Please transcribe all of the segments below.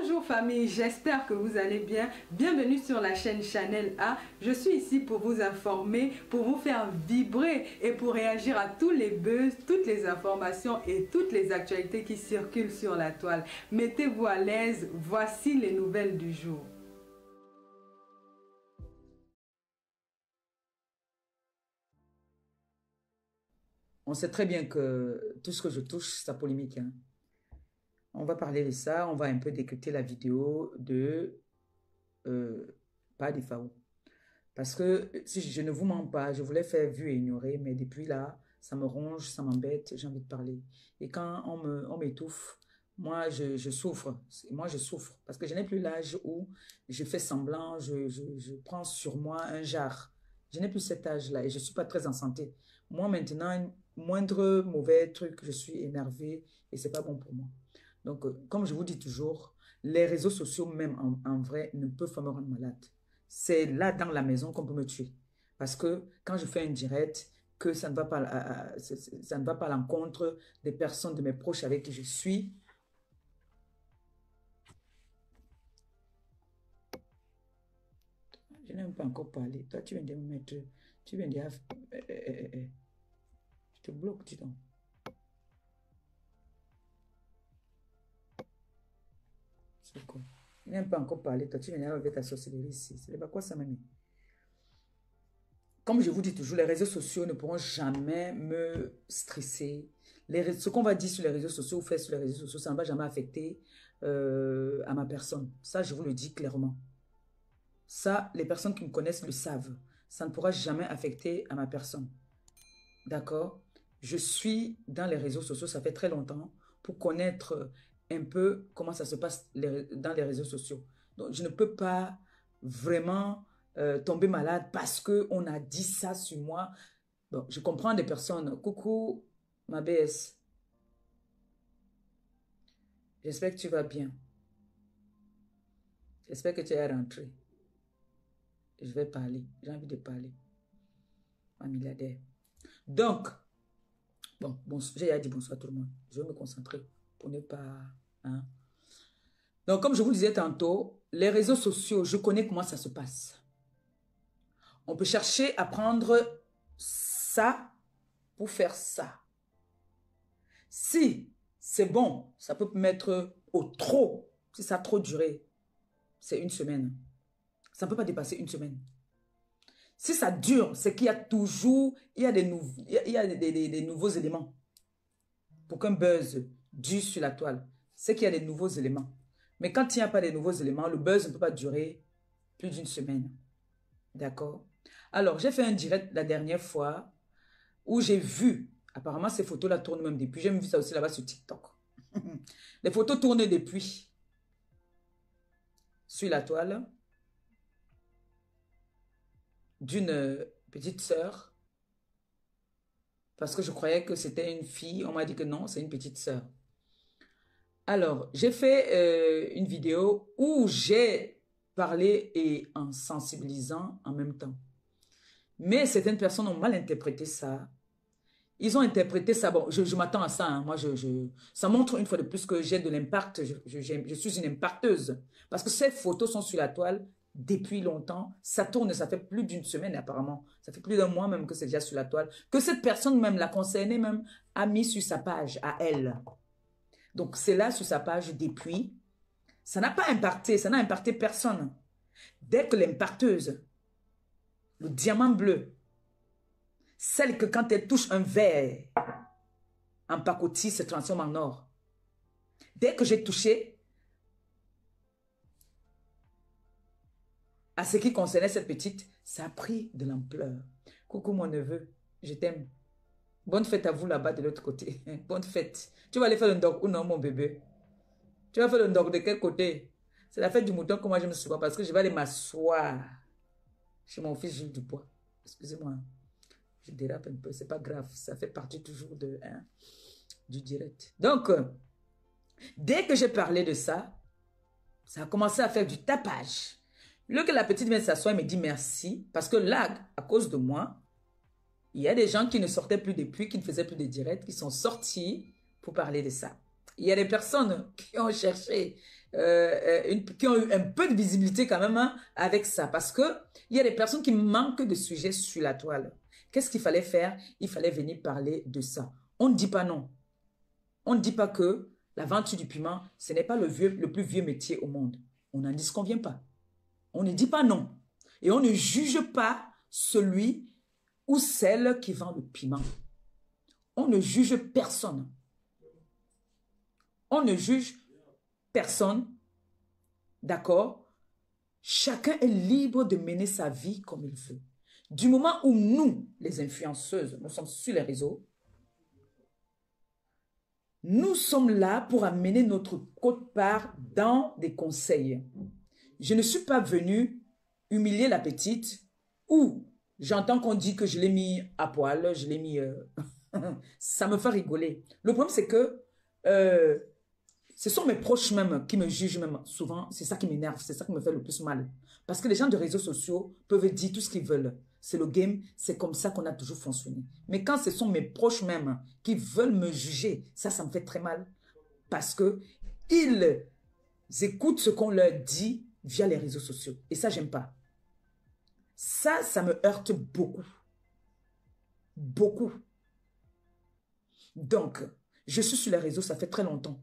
Bonjour famille, j'espère que vous allez bien. Bienvenue sur la chaîne Chanel A. Je suis ici pour vous informer, pour vous faire vibrer et pour réagir à tous les buzz, toutes les informations et toutes les actualités qui circulent sur la toile. Mettez-vous à l'aise, voici les nouvelles du jour. On sait très bien que tout ce que je touche, c'est polémique. Hein. On va parler de ça, on va un peu décrypter la vidéo de pas des FAO. Parce que si je ne vous mens pas, je voulais faire vu et ignorer, mais depuis là, ça me ronge, ça m'embête, j'ai envie de parler. Et quand on m'étouffe, moi je souffre. Moi je souffre. Parce que je n'ai plus l'âge où je fais semblant, je prends sur moi un jar. Je n'ai plus cet âge-là et je ne suis pas très en santé. Moi maintenant, moindre mauvais truc, je suis énervée et c'est pas bon pour moi. Donc, comme je vous dis toujours, les réseaux sociaux, même en vrai, ne peuvent pas me rendre malade. C'est là, dans la maison, qu'on peut me tuer. Parce que quand je fais un direct, que ça ne va pas, ça ne va pas à l'encontre des personnes, de mes proches avec qui je suis. Je n'ai même pas encore parlé. Toi, tu viens de me mettre... Tu viens de... Je te bloque, dis donc. C'est quoi? Je n'ai même pas encore parlé. Toi, tu viens avec ta sorcellerie ici. C'est pas quoi ça m'a mis? Comme je vous dis toujours, les réseaux sociaux ne pourront jamais me stresser. Ce qu'on va dire sur les réseaux sociaux ou faire sur les réseaux sociaux, ça ne va jamais affecter à ma personne. Ça, je vous le dis clairement. Ça, les personnes qui me connaissent le savent. Ça ne pourra jamais affecter à ma personne. D'accord? Je suis dans les réseaux sociaux, ça fait très longtemps, pour connaître un peu comment ça se passe dans les réseaux sociaux. Donc, je ne peux pas vraiment tomber malade parce qu'on a dit ça sur moi. Bon, je comprends des personnes. Coucou, ma BS. J'espère que tu vas bien. J'espère que tu es rentré. Je vais parler. J'ai envie de parler. Ma milliardaire. Donc, bon, j'ai dit bonsoir à tout le monde. Je vais me concentrer pour ne pas... Hein. Donc, comme je vous le disais tantôt, les réseaux sociaux, je connais comment ça se passe. On peut chercher à prendre ça pour faire ça. Si c'est bon, ça peut mettre au trop. Si ça a trop duré, c'est une semaine. Ça ne peut pas dépasser une semaine. Si ça dure, c'est qu'il y a toujours, il y a des nouveaux éléments. Pour qu'un buzz dure sur la toile, c'est qu'il y a des nouveaux éléments. Mais quand il n'y a pas de nouveaux éléments, le buzz ne peut pas durer plus d'une semaine. D'accord? Alors, j'ai fait un direct la dernière fois où j'ai vu, apparemment ces photos-là tournent même depuis, j'ai vu ça aussi là-bas sur TikTok. Les photos tournent depuis sur la toile d'une petite sœur parce que je croyais que c'était une fille. On m'a dit que non, c'est une petite sœur. Alors, j'ai fait une vidéo où j'ai parlé et en sensibilisant en même temps. Mais certaines personnes ont mal interprété ça. Ils ont interprété ça. Bon, je m'attends à ça. Hein. Moi, ça montre une fois de plus que j'ai de l'impact. Je suis une impacteuse. Parce que ces photos sont sur la toile depuis longtemps. Ça tourne, ça fait plus d'une semaine apparemment. Ça fait plus d'un mois même que c'est déjà sur la toile. Que cette personne même, la concernée même, a mis sur sa page à elle. Donc, c'est là sur sa page depuis. Ça n'a pas impacté, ça n'a impacté personne. Dès que l'impacteuse, le diamant bleu, celle que quand elle touche un verre en pacotille se transforme en or. Dès que j'ai touché à ce qui concernait cette petite, ça a pris de l'ampleur. Coucou mon neveu, je t'aime. Bonne fête à vous là-bas de l'autre côté. Bonne fête. Tu vas aller faire le ndog ou non mon bébé? Tu vas faire le ndog de quel côté? C'est la fête du mouton que moi je me souviens parce que je vais aller m'asseoir chez mon fils Gilles Dubois. Excusez-moi. Je dérape un peu, c'est pas grave. Ça fait partie toujours du direct. Donc, dès que j'ai parlé de ça, ça a commencé à faire du tapage. Là que la petite vient s'asseoir et me dit merci, parce que là, à cause de moi, il y a des gens qui ne sortaient plus depuis, qui ne faisaient plus de directs, qui sont sortis pour parler de ça. Il y a des personnes qui ont cherché, qui ont eu un peu de visibilité quand même hein, avec ça. Parce que il y a des personnes qui manquent de sujets sur la toile. Qu'est-ce qu'il fallait faire? Il fallait venir parler de ça. On ne dit pas non. On ne dit pas que la vente du piment, ce n'est pas le plus vieux métier au monde. On n'en disconvient pas. On ne dit pas non. Et on ne juge pas celui ou celle qui vend le piment. On ne juge personne. On ne juge personne. D'accord? Chacun est libre de mener sa vie comme il veut. Du moment où nous, les influenceuses, nous sommes sur les réseaux, nous sommes là pour amener notre quote-part dans des conseils. Je ne suis pas venue humilier la petite ou j'entends qu'on dit que je l'ai mis à poil, je l'ai mis... ça me fait rigoler. Le problème, c'est que ce sont mes proches même qui me jugent même souvent. C'est ça qui m'énerve, c'est ça qui me fait le plus mal. Parce que les gens de réseaux sociaux peuvent dire tout ce qu'ils veulent. C'est le game, c'est comme ça qu'on a toujours fonctionné. Mais quand ce sont mes proches même qui veulent me juger, ça me fait très mal. Parce que ils écoutent ce qu'on leur dit via les réseaux sociaux. Et ça, j'aime pas. Ça me heurte beaucoup. Beaucoup. Donc, je suis sur les réseaux, ça fait très longtemps.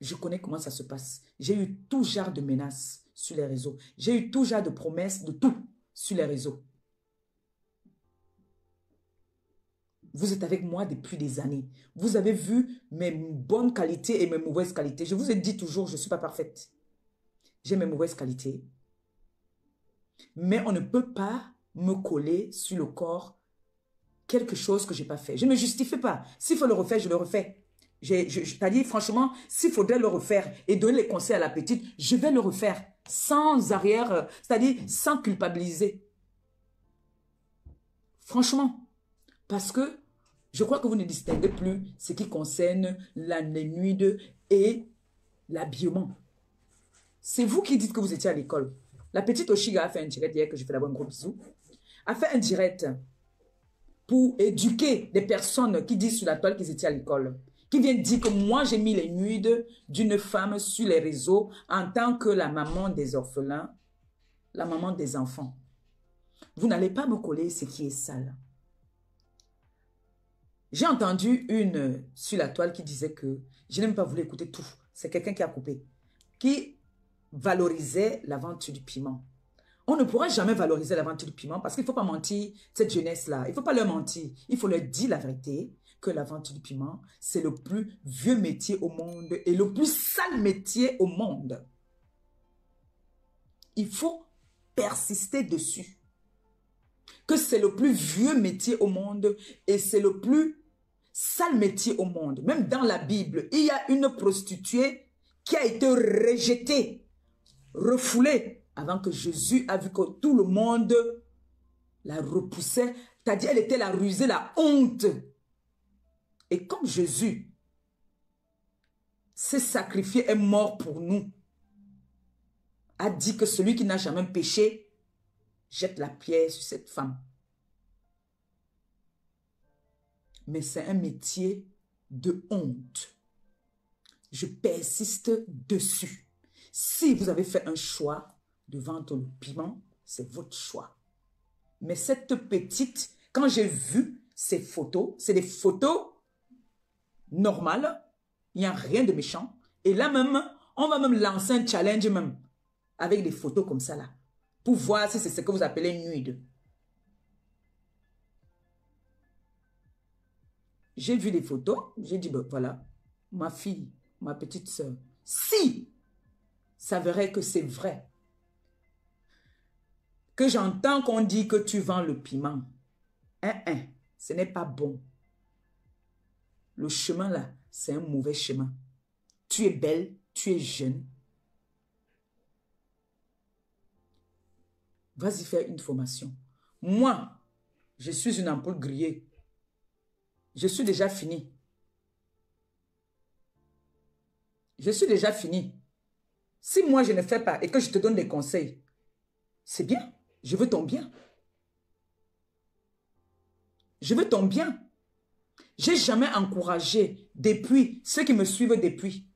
Je connais comment ça se passe. J'ai eu tout genre de menaces sur les réseaux. J'ai eu tout genre de promesses, de tout sur les réseaux. Vous êtes avec moi depuis des années. Vous avez vu mes bonnes qualités et mes mauvaises qualités. Je vous ai dit toujours, je ne suis pas parfaite. J'ai mes mauvaises qualités. Mais on ne peut pas me coller sur le corps quelque chose que je n'ai pas fait. Je ne me justifie pas. S'il faut le refaire, je le refais. C'est-à-dire, franchement, s'il faudrait le refaire et donner les conseils à la petite, je vais le refaire sans arrière, c'est-à-dire sans culpabiliser. Franchement, parce que je crois que vous ne distinguez plus ce qui concerne la nude et l'habillement. C'est vous qui dites que vous étiez à l'école. La petite Oshiga a fait un direct hier que je fais d'abord un gros bisou. A fait un direct pour éduquer des personnes qui disent sur la toile qu'ils étaient à l'école. Qui viennent dire que moi j'ai mis les nudes d'une femme sur les réseaux en tant que la maman des orphelins, la maman des enfants. Vous n'allez pas me coller ce qui est sale. J'ai entendu une sur la toile qui disait que je n'ai même pas voulu écouter tout. C'est quelqu'un qui a coupé. Qui valorisait la vente du piment. On ne pourra jamais valoriser la vente du piment parce qu'il ne faut pas mentir cette jeunesse-là. Il ne faut pas leur mentir. Il faut leur dire la vérité que la vente du piment, c'est le plus vieux métier au monde et le plus sale métier au monde. Il faut persister dessus. Que c'est le plus vieux métier au monde et c'est le plus sale métier au monde. Même dans la Bible, il y a une prostituée qui a été rejetée, refoulée, avant que Jésus a vu que tout le monde la repoussait. C'est-à-dire, elle était la rusée, la honte. Et comme Jésus s'est sacrifié, est mort pour nous, a dit que celui qui n'a jamais péché, jette la pierre sur cette femme. Mais c'est un métier de honte. Je persiste dessus. Si vous avez fait un choix de vendre le piment, c'est votre choix. Mais cette petite, quand j'ai vu ces photos, c'est des photos normales, il n'y a rien de méchant. Et là même, on va même lancer un challenge même, avec des photos comme ça là, pour voir si c'est ce que vous appelez nude. J'ai vu les photos, j'ai dit, ben voilà, ma fille, ma petite soeur, si ça verrait que c'est vrai, que j'entends qu'on dit que tu vends le piment, ce n'est pas bon. Le chemin là, c'est un mauvais chemin. Tu es belle, tu es jeune. Vas-y faire une formation. Moi, je suis une ampoule grillée. Je suis déjà fini. Je suis déjà fini. Si moi je ne fais pas et que je te donne des conseils, c'est bien. Je veux ton bien. Je veux ton bien. J'ai jamais encouragé depuis, ceux qui me suivent depuis.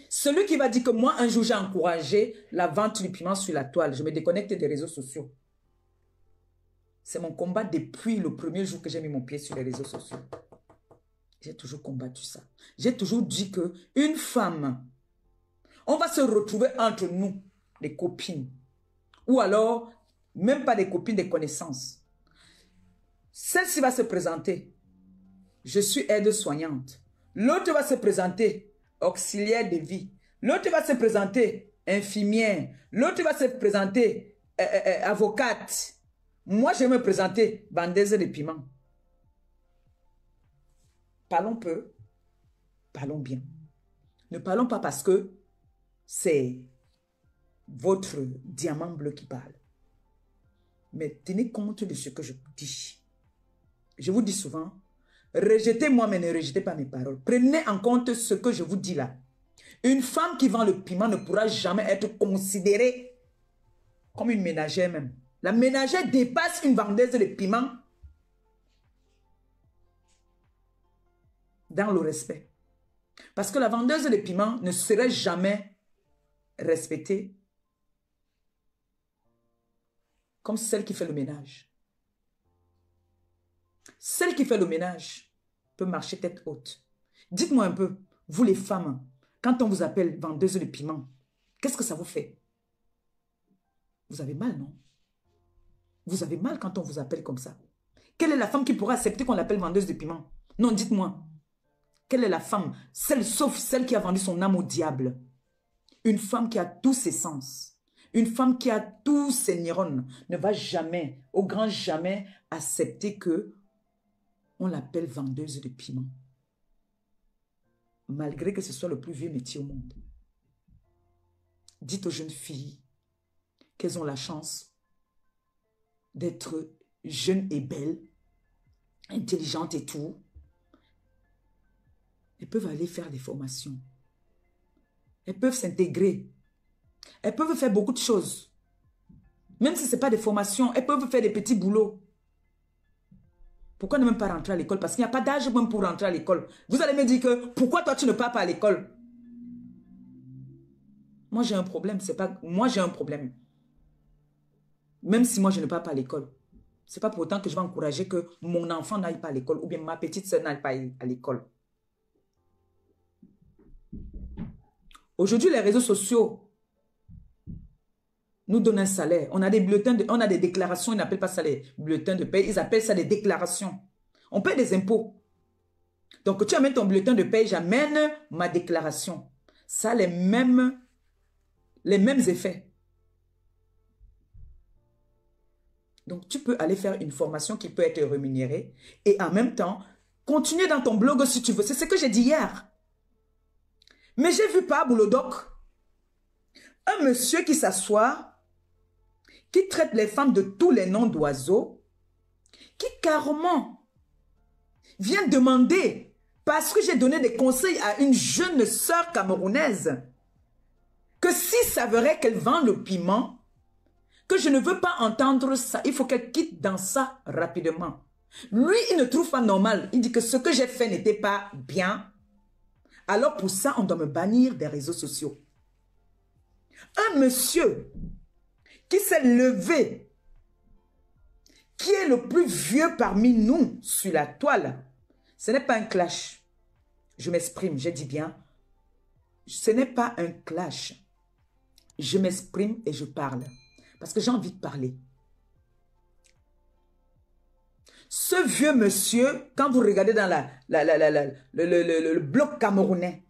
Celui qui va dire que moi, un jour, j'ai encouragé la vente du piment sur la toile. Je me déconnecte des réseaux sociaux. C'est mon combat depuis le premier jour que j'ai mis mon pied sur les réseaux sociaux. J'ai toujours combattu ça. J'ai toujours dit que une femme, on va se retrouver entre nous, les copines. Ou alors, même pas des copines, des connaissances. Celle-ci va se présenter. Je suis aide-soignante. L'autre va se présenter auxiliaire de vie. L'autre va se présenter infirmière. L'autre va se présenter avocate. Moi, je vais me présenter vendeuse de piments. Parlons peu, parlons bien. Ne parlons pas parce que c'est votre diamant bleu qui parle. Mais tenez compte de ce que je vous dis. Je vous dis souvent, rejetez-moi mais ne rejetez pas mes paroles. Prenez en compte ce que je vous dis là. Une femme qui vend le piment ne pourra jamais être considérée comme une ménagère même. La ménagère dépasse une vendeuse de piment dans le respect. Parce que la vendeuse de piment ne serait jamais respectée comme celle qui fait le ménage. Celle qui fait le ménage peut marcher tête haute. Dites-moi un peu, vous les femmes, quand on vous appelle vendeuse de piment, qu'est-ce que ça vous fait? Vous avez mal, non? Vous avez mal quand on vous appelle comme ça. Quelle est la femme qui pourra accepter qu'on l'appelle vendeuse de piment? Non, dites-moi. Quelle est la femme? Celle, sauf celle qui a vendu son âme au diable. Une femme qui a tous ses sens. Une femme qui a tous ses neurones ne va jamais, au grand jamais, accepter que on l'appelle vendeuse de piment. Malgré que ce soit le plus vieux métier au monde. Dites aux jeunes filles qu'elles ont la chance d'être jeunes et belles, intelligentes et tout. Elles peuvent aller faire des formations. Elles peuvent s'intégrer. Elles peuvent faire beaucoup de choses. Même si ce n'est pas des formations, elles peuvent faire des petits boulots. Pourquoi ne même pas rentrer à l'école? Parce qu'il n'y a pas d'âge même pour rentrer à l'école. Vous allez me dire que pourquoi toi tu ne pars pas à l'école? Moi j'ai un problème, c'est pas moi j'ai un problème. Même si moi je ne pars pas à l'école, c'est pas pour autant que je vais encourager que mon enfant n'aille pas à l'école ou bien ma petite soeur n'aille pas à l'école. Aujourd'hui les réseaux sociaux nous donnent un salaire. On a des bulletins, on a des déclarations, ils n'appellent pas ça les bulletins de paie, ils appellent ça des déclarations. On paie des impôts. Donc tu amènes ton bulletin de paie, j'amène ma déclaration. Ça a les mêmes effets. Donc tu peux aller faire une formation qui peut être rémunérée et en même temps, continuer dans ton blog si tu veux. C'est ce que j'ai dit hier. Mais j'ai vu par Boulodoc un monsieur qui s'assoit, qui traite les femmes de tous les noms d'oiseaux, qui carrément vient demander, parce que j'ai donné des conseils à une jeune sœur camerounaise, que si ça verrait qu'elle vend le piment, que je ne veux pas entendre ça, il faut qu'elle quitte dans ça rapidement. Lui, il ne trouve pas normal. Il dit que ce que j'ai fait n'était pas bien. Alors pour ça, on doit me bannir des réseaux sociaux. Un monsieur qui s'est levé, qui est le plus vieux parmi nous sur la toile, ce n'est pas un clash. Je m'exprime, j'ai dit bien. Ce n'est pas un clash. Je m'exprime et je parle. Parce que j'ai envie de parler. Ce vieux monsieur, quand vous regardez dans le bloc camerounais,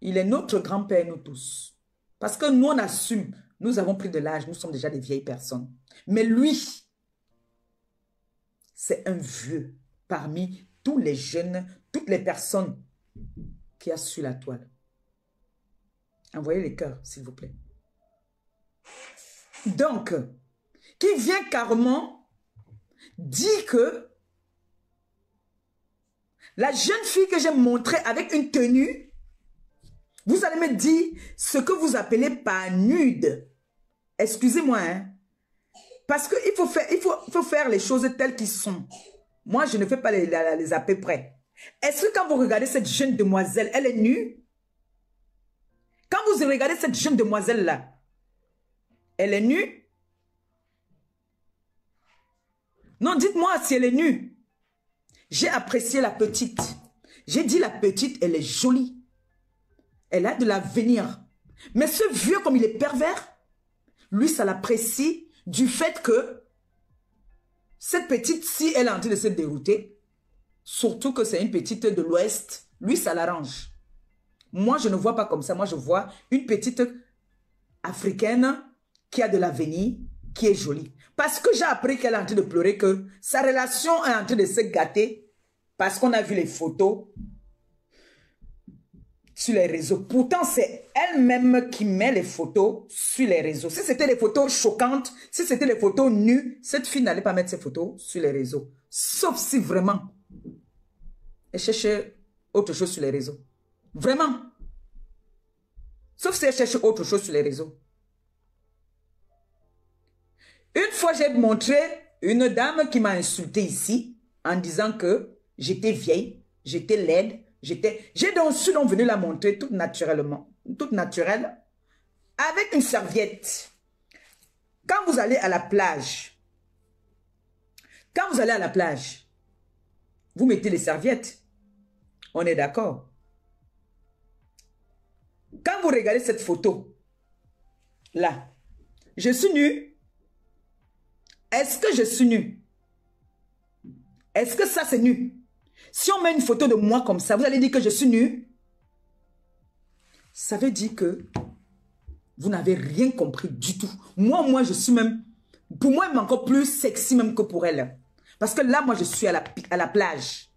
il est notre grand-père, nous tous. Parce que nous, on assume. Nous avons pris de l'âge, nous sommes déjà des vieilles personnes. Mais lui, c'est un vieux parmi tous les jeunes, toutes les personnes qui a sur la toile. Envoyez les cœurs, s'il vous plaît. Donc, qui vient carrément dire que la jeune fille que j'ai montrée avec une tenue, vous allez me dire ce que vous appelez pas nude. Excusez-moi, hein. Parce qu'il faut faire les choses telles qu'elles sont. Moi, je ne fais pas les à peu près. Est-ce que quand vous regardez cette jeune demoiselle, elle est nue? Quand vous regardez cette jeune demoiselle-là, elle est nue? Non, dites-moi si elle est nue. J'ai apprécié la petite. J'ai dit la petite, elle est jolie. Elle a de l'avenir. Mais ce vieux, comme il est pervers, lui, ça l'apprécie du fait que cette petite, si elle est en train de se dérouter, surtout que c'est une petite de l'Ouest, lui, ça l'arrange. Moi, je ne vois pas comme ça. Moi, je vois une petite africaine qui a de l'avenir, qui est jolie. Parce que j'ai appris qu'elle est en train de pleurer, que sa relation est en train de se gâter parce qu'on a vu les photos sur les réseaux. Pourtant, c'est elle-même qui met les photos sur les réseaux. Si c'était des photos choquantes, si c'était des photos nues, cette fille n'allait pas mettre ses photos sur les réseaux. Sauf si vraiment elle cherchait autre chose sur les réseaux. Vraiment. Sauf si elle cherche autre chose sur les réseaux. Une fois, j'ai montré une dame qui m'a insulté ici en disant que j'étais vieille, j'étais laide, j'ai donc venu la montrer toute naturellement, toute naturelle, avec une serviette. Quand vous allez à la plage, vous mettez les serviettes. On est d'accord? Quand vous regardez cette photo, là, je suis nue. Est-ce que je suis nue? Est-ce que ça, c'est nu? Si on met une photo de moi comme ça, vous allez dire que je suis nue? Ça veut dire que vous n'avez rien compris du tout. Moi, je suis même... Pour moi, elle est encore plus sexy même que pour elle. Parce que là, moi, je suis à la plage.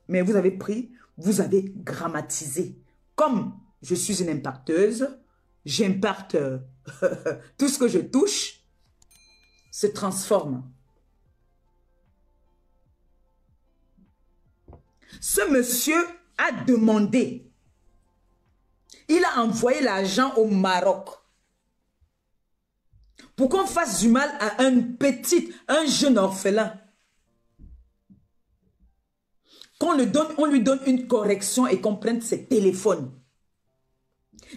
Mais vous avez pris, vous avez grammatisé. Comme je suis une impacteuse, j'impacte tout ce que je touche se transforme. Ce monsieur a demandé, il a envoyé l'argent au Maroc pour qu'on fasse du mal à un jeune orphelin. On lui donne une correction et qu'on prenne ses téléphones.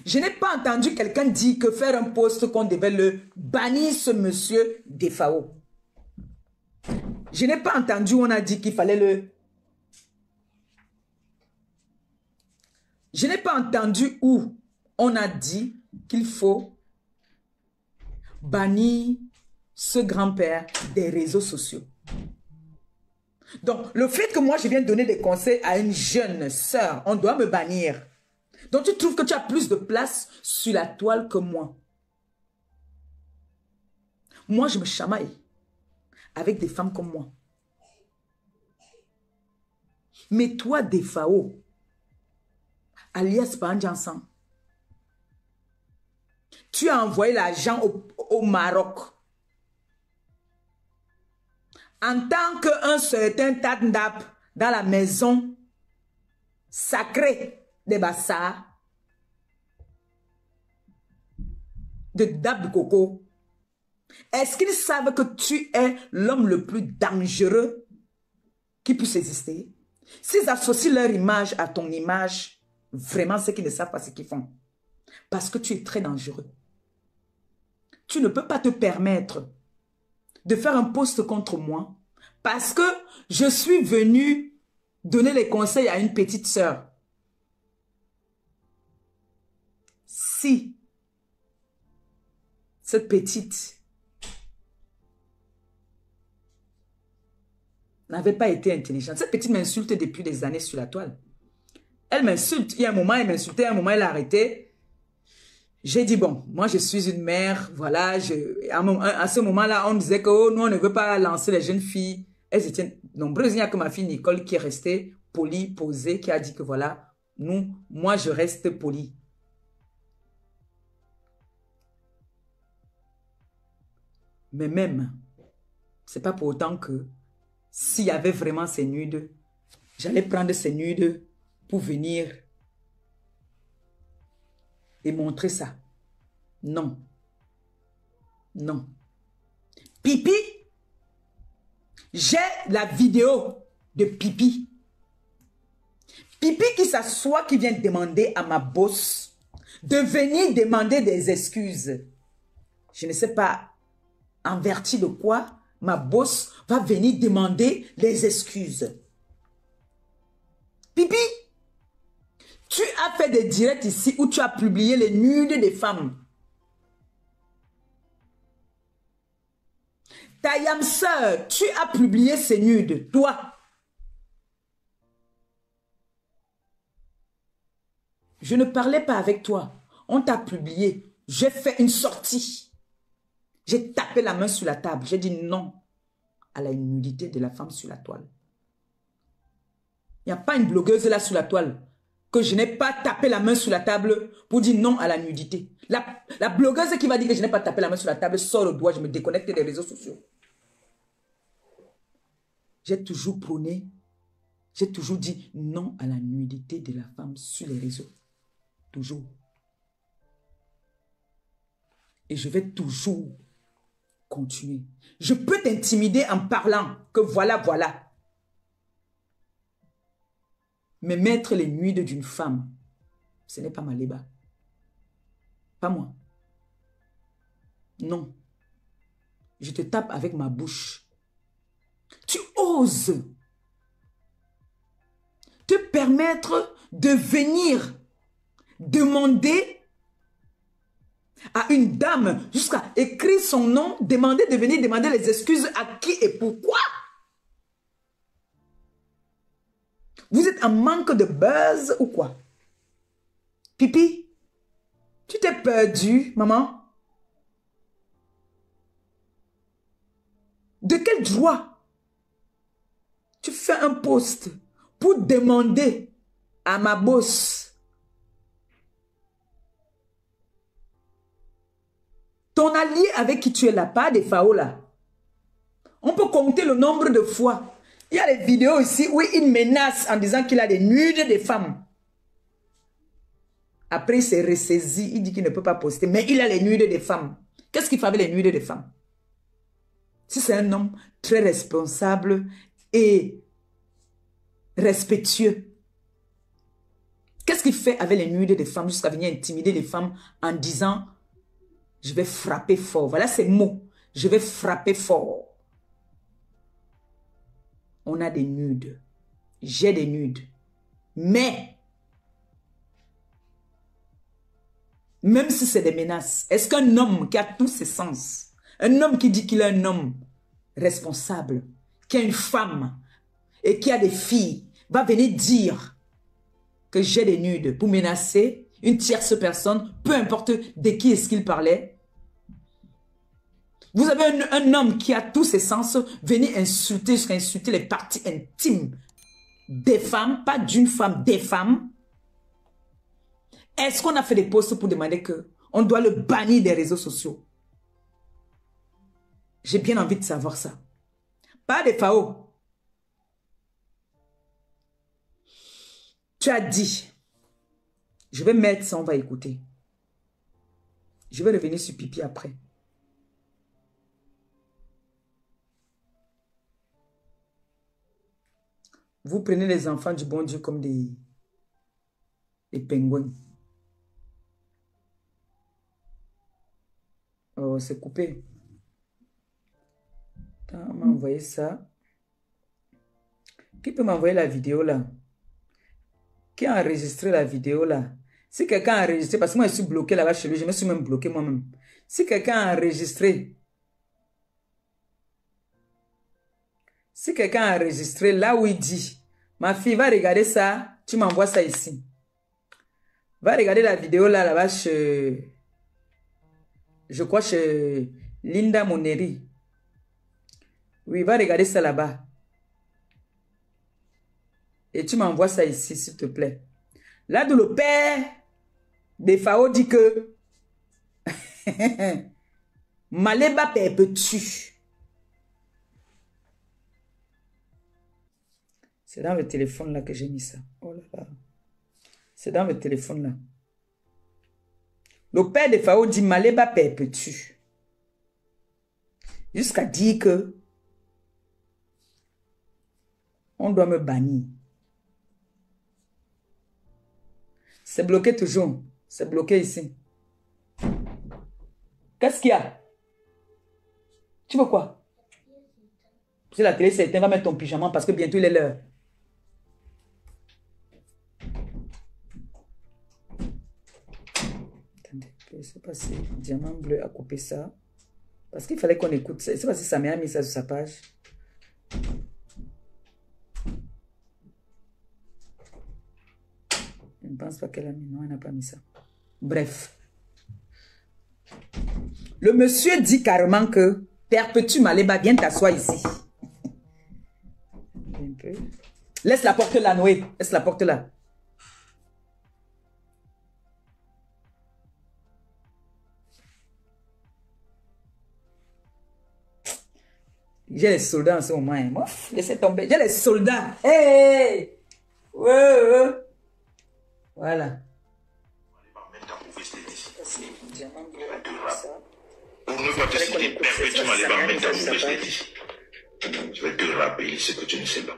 Je n'ai pas entendu quelqu'un dire que faire un post qu'on devait le bannir ce monsieur Defao. Je n'ai pas entendu où on a dit qu'il fallait le... Je n'ai pas entendu où on a dit qu'il faut bannir ce grand-père des réseaux sociaux. Donc, le fait que moi, je viens donner des conseils à une jeune sœur, on doit me bannir. Donc, tu trouves que tu as plus de place sur la toile que moi. Moi, je me chamaille avec des femmes comme moi. Mais toi, Defao, alias Bandjansan, tu as envoyé l'argent au Maroc. En tant qu'un certain Tandap dans la maison sacrée des Bassas, de Dab Coco, est-ce qu'ils savent que tu es l'homme le plus dangereux qui puisse exister? S'ils associent leur image à ton image, vraiment, c'est qu'ils ne savent pas ce qu'ils font. Parce que tu es très dangereux. Tu ne peux pas te permettre de faire un post contre moi parce que je suis venu donner les conseils à une petite sœur. Si cette petite n'avait pas été intelligente, cette petite m'insulte depuis des années sur la toile. Elle m'insulte. Il y a un moment, elle m'insultait, un moment, elle a arrêté. J'ai dit, bon, moi, je suis une mère, voilà. À ce moment-là, on disait que oh, nous, on ne veut pas lancer les jeunes filles. Elles étaient nombreuses. Il n'y a que ma fille Nicole qui est restée polie, posée, qui a dit que voilà, moi, je reste polie. Mais même, c'est pas pour autant que s'il y avait vraiment ces nudes, j'allais prendre ces nudes pour venir et montrer ça. Non. Non. Pipi, J'ai la vidéo de Pipi. Pipi qui s'assoit, qui vient demander à ma boss de venir demander des excuses. Je ne sais pas en vertu de quoi ma boss va venir demander des excuses. Pipi, tu as fait des directs ici où tu as publié les nudes des femmes. Ta yam sœur, tu as publié ces nudes, toi. Je ne parlais pas avec toi. On t'a publié. J'ai fait une sortie. J'ai tapé la main sur la table. J'ai dit non à la nudité de la femme sur la toile. Il n'y a pas une blogueuse là sur la toile que je n'ai pas tapé la main sur la table pour dire non à la nudité. La blogueuse qui va dire que je n'ai pas tapé la main sur la table sort le doigt, je me déconnecte des réseaux sociaux. J'ai toujours prôné, j'ai toujours dit non à la nudité de la femme sur les réseaux. Toujours. Et je vais toujours continuer. Je peux t'intimider en parlant que voilà, voilà. Mais mettre les nudes d'une femme, ce n'est pas ma léba. Pas moi. Non. Je te tape avec ma bouche. Tu oses te permettre de venir demander à une dame, jusqu'à écrire son nom, demander de venir demander les excuses à qui et pourquoi. Vous êtes en manque de buzz ou quoi? Pipi, tu t'es perdu, maman? De quel droit tu fais un post pour demander à ma boss? Ton allié avec qui tu es là, pas des FAO là. On peut compter le nombre de fois. Il y a des vidéos ici où il menace en disant qu'il a des nudes des femmes. Après, il s'est ressaisi. Il dit qu'il ne peut pas poster. Mais il a les nudes des femmes. Qu'est-ce qu'il fait avec les nudes des femmes? Si c'est un homme très responsable et respectueux, qu'est-ce qu'il fait avec les nudes des femmes jusqu'à venir intimider les femmes en disant « Je vais frapper fort ». Voilà ces mots. « Je vais frapper fort ». On a des nudes. J'ai des nudes. Mais, même si c'est des menaces, est-ce qu'un homme qui a tous ses sens, un homme qui dit qu'il est un homme responsable, qui a une femme et qui a des filles, va venir dire que j'ai des nudes pour menacer une tierce personne, peu importe de qui est-ce qu'il parlait? Vous avez un homme qui a tous ses sens, venir insulter, jusqu'à insulter les parties intimes des femmes, pas d'une femme, des femmes. Est-ce qu'on a fait des posts pour demander qu'on doit le bannir des réseaux sociaux? J'ai bien envie de savoir ça. Pas des FAO. Tu as dit, je vais mettre ça, on va écouter. Je vais revenir sur Pipi après. Vous prenez les enfants du bon Dieu comme des pingouins. Oh, c'est coupé. Attends, on m'a envoyé ça. Qui peut m'envoyer la vidéo là? Qui a enregistré la vidéo là? Si quelqu'un a enregistré, parce que moi je suis bloqué là-bas chez lui, je me suis même bloqué moi-même. Si quelqu'un a enregistré, là où il dit, ma fille va regarder ça, tu m'envoies ça ici. Va regarder la vidéo là-bas chez, je crois chez Linda Moneri. Oui, va regarder ça là-bas. Et tu m'envoies ça ici, s'il te plaît. Là d'où le père des FAO dit que Maléba perpétue. C'est dans le téléphone là que j'ai mis ça. Oh là là. C'est dans le téléphone là. Le père des FAO dit Maléba perpétue. Jusqu'à dire que On doit me bannir. C'est bloqué toujours. C'est bloqué ici. Qu'est-ce qu'il y a? Tu veux quoi? Si la télé s'est éteinte, va mettre ton pyjama parce que bientôt il est l'heure. Attendez, je ne sais pas si Diamant Bleu a coupé ça. Parce qu'il fallait qu'on écoute ça. Je ne sais pas si Samia a mis ça sur sa page. Je ne pense pas qu'elle a mis. Non, elle n'a pas mis ça. Bref. Le monsieur dit carrément que Perpétue Maleba, viens t'asseoir ici. Un peu. Laisse la porte là, Noé. Laisse la porte là. J'ai les soldats en ce moment. Hein. Moi, laissez tomber. J'ai les soldats. Hey! Ouais. Voilà. Pour ne pas te citer perpétuellement les barres, mettre ta mauvaise tête ici. Je vais te rappeler ce que tu ne sais pas.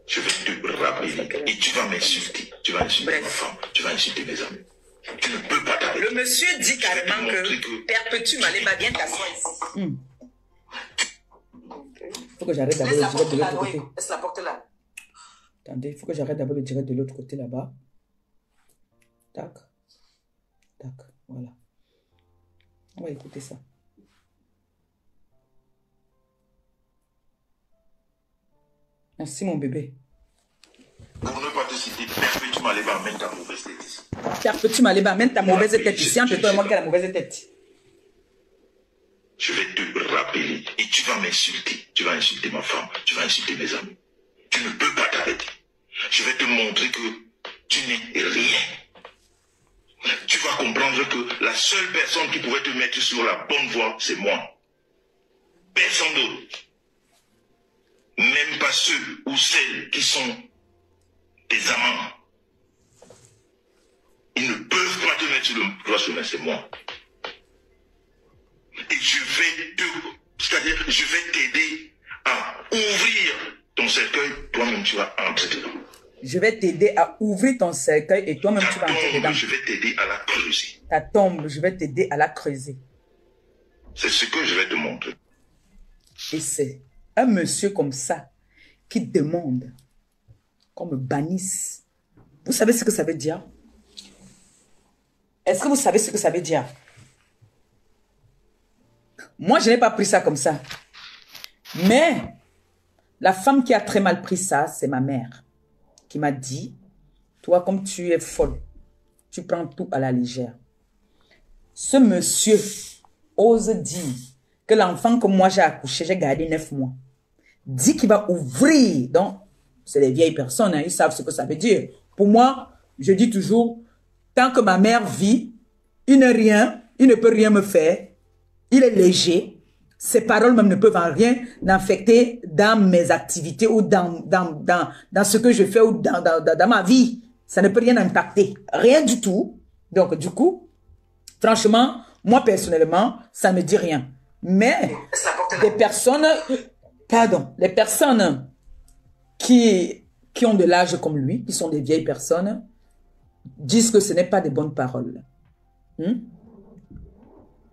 Je vais te rappeler. Et tu vas m'insulter. Tu vas insulter ma femme. Tu vas insulter mes amis. Tu ne peux pas t'arrêter. Le monsieur dit carrément que Perpétue Maleba, viens t'asseoir ici. Il faut que j'arrête d'abord le direct de l'autre côté. Laisse la porte là. Attendez, il faut que j'arrête d'abord le direct de l'autre côté là-bas. Tac. Tac. Voilà. On va écouter ça. Merci mon bébé. Pour ne pas te citer, Perpétue Maleba, mène ta mauvaise tête ici. Perpétue Maleba, mène ta mauvaise tête ici. Entre toi et moi qui a la mauvaise tête. Je vais te rappeler et tu vas m'insulter. Tu vas insulter ma femme. Tu vas insulter mes amis. Tu ne peux pas t'arrêter. Je vais te montrer que tu n'es rien. Tu vas comprendre que la seule personne qui pouvait te mettre sur la bonne voie, c'est moi. Personne d'autre. Même pas ceux ou celles qui sont tes amants. Ils ne peuvent pas te mettre sur le droit chemin, c'est moi. Et je vais t'aider à ouvrir ton cercueil, toi-même tu vas entrer dedans. Je vais t'aider à ouvrir ton cercueil et toi-même tu vas entrer dedans. Je vais t'aider à la creuser. Ta tombe, je vais t'aider à la creuser. C'est ce que je vais te montrer. Et c'est un monsieur comme ça qui demande qu'on me bannisse. Vous savez ce que ça veut dire? Est-ce que vous savez ce que ça veut dire? Moi, je n'ai pas pris ça comme ça. Mais la femme qui a très mal pris ça, c'est ma mère. Qui m'a dit, toi, comme tu es folle, tu prends tout à la légère. Ce monsieur ose dire que l'enfant que moi j'ai accouché, j'ai gardé 9 mois, dit qu'il va ouvrir. Donc, c'est les vieilles personnes, hein, ils savent ce que ça veut dire. Pour moi, je dis toujours, tant que ma mère vit, il n'est rien, il ne peut rien me faire. Il est léger. Ses paroles même ne peuvent en rien affecter dans mes activités ou dans ce que je fais ou dans ma vie. Ça ne peut rien impacter. Rien du tout. Donc, du coup, franchement, moi, personnellement, ça ne me dit rien. Mais des personnes, pardon, les personnes qui ont de l'âge comme lui, qui sont des vieilles personnes, disent que ce n'est pas des bonnes paroles.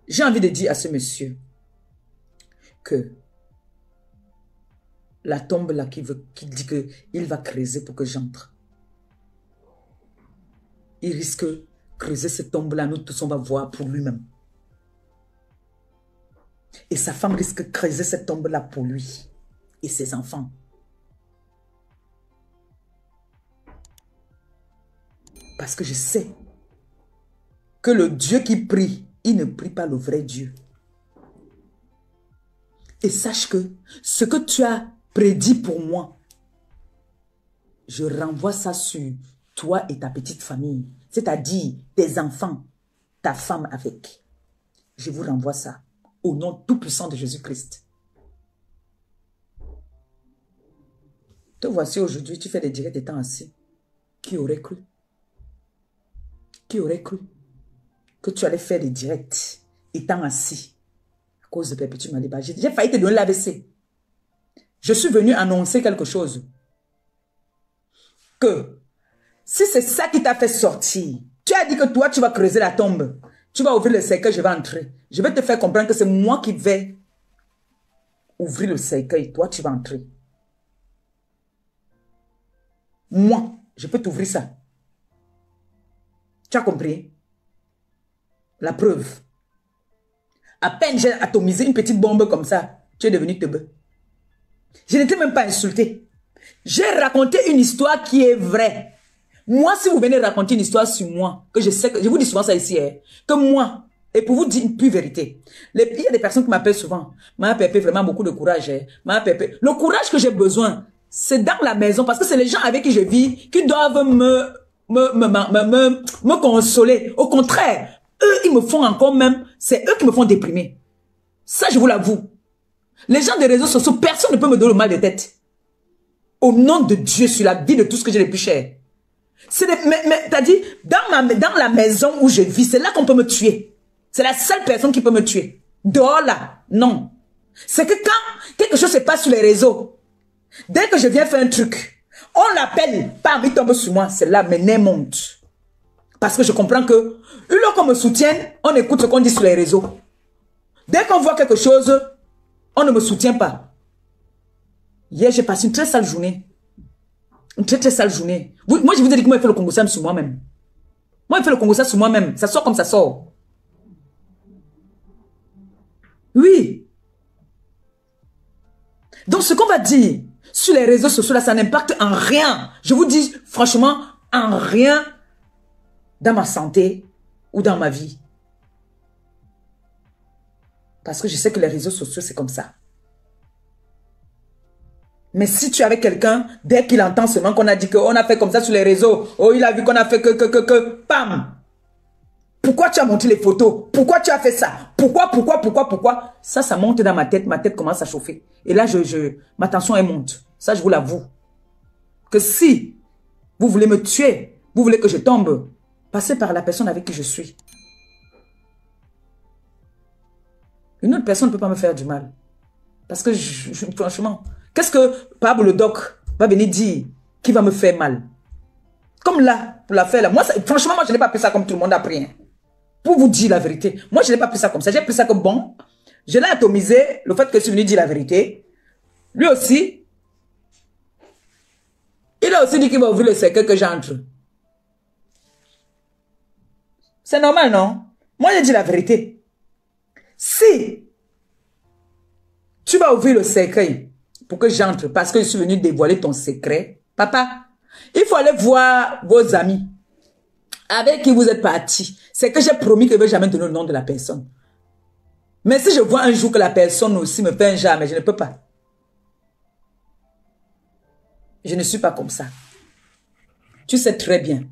J'ai envie de dire à ce monsieur que la tombe là qui dit qu'il va creuser pour que j'entre. Il risque de creuser cette tombe là, nous tous on va voir pour lui-même. Et sa femme risque de creuser cette tombe là pour lui et ses enfants. Parce que je sais que le Dieu qui prie, il ne prie pas le vrai Dieu. Et sache que ce que tu as prédit pour moi, je renvoie ça sur toi et ta petite famille. C'est-à-dire tes enfants, ta femme avec. Je vous renvoie ça au nom tout-puissant de Jésus-Christ. Te voici aujourd'hui, tu fais des directs étant assis. Qui aurait cru? Qui aurait cru que tu allais faire des directs étant assis à cause de Perpétue Maleba? J'ai failli te donner l'AVC. je suis venu annoncer quelque chose. Que si c'est ça qui t'a fait sortir, tu as dit que toi, tu vas creuser la tombe. Tu vas ouvrir le cercueil, je vais entrer. Je vais te faire comprendre que c'est moi qui vais ouvrir le cercueil. Toi, tu vas entrer. Moi, je peux t'ouvrir ça. Tu as compris? La preuve. À peine j'ai atomisé une petite bombe comme ça, tu es devenu teubeux. Je n'étais même pas insulté. J'ai raconté une histoire qui est vraie. Moi, si vous venez raconter une histoire sur moi, que je sais que, je vous dis souvent ça ici, que moi, et pour vous dire une pure vérité, il y a des personnes qui m'appellent souvent, ma Pépé, vraiment beaucoup de courage, ma Pépé. Le courage que j'ai besoin, c'est dans la maison, parce que c'est les gens avec qui je vis qui doivent me consoler. Au contraire, eux, ils me font encore même, c'est eux qui me font déprimer. Ça, je vous l'avoue. Les gens des réseaux sociaux, personne ne peut me donner le mal de tête. Au nom de Dieu, sur la vie de tout ce que j'ai de plus cher. Mais t'as dit, dans la maison où je vis, c'est là qu'on peut me tuer. C'est la seule personne qui peut me tuer. Dehors là, non. C'est que quand quelque chose se passe sur les réseaux, dès que je viens faire un truc, on l'appelle, bam, il tombe sur moi. C'est là, mes nez montent. Parce que je comprends que, une fois qu'on me soutienne, on écoute ce qu'on dit sur les réseaux. Dès qu'on voit quelque chose, on ne me soutient pas. Hier, j'ai passé une très sale journée. Une très sale journée. Moi, je vous ai dit que moi, je fais le Congo Sam sur moi-même. Moi, je fais le Congo Sam sur moi-même. Ça sort comme ça sort. Oui. Donc, ce qu'on va dire sur les réseaux sociaux, là, ça n'impacte en rien. Je vous dis, franchement, en rien dans ma santé ou dans ma vie. Parce que je sais que les réseaux sociaux, c'est comme ça. Mais si tu es avec quelqu'un, dès qu'il entend seulement qu'on a dit qu'on a fait comme ça sur les réseaux, oh, il a vu qu'on a fait pam! Pourquoi tu as montré les photos? Pourquoi tu as fait ça? Pourquoi? Ça monte dans ma tête commence à chauffer. Et là, ma tension, elle monte. Ça, je vous l'avoue. Que si vous voulez me tuer, vous voulez que je tombe, passez par la personne avec qui je suis. Une autre personne ne peut pas me faire du mal. Parce que, franchement, qu'est-ce que Pablo le doc va venir dire qui va me faire mal? Comme là, pour la faire là. Moi, franchement, moi, je n'ai pas pris ça comme tout le monde a pris. Hein. Pour vous dire la vérité. Moi, je n'ai pas pris ça comme ça. J'ai pris ça comme bon. Je l'ai atomisé, le fait que je suis venu dire la vérité. Lui aussi, il a aussi dit qu'il va ouvrir le cercueil que j'entre. C'est normal, non? Moi, j'ai dit la vérité. Si tu vas ouvrir le cercueil pour que j'entre parce que je suis venu dévoiler ton secret, papa, il faut aller voir vos amis avec qui vous êtes partis. C'est que j'ai promis que je ne vais jamais donner le nom de la personne. Mais si je vois un jour que la personne aussi me fait un jamais, je ne peux pas. Je ne suis pas comme ça. Tu sais très bien.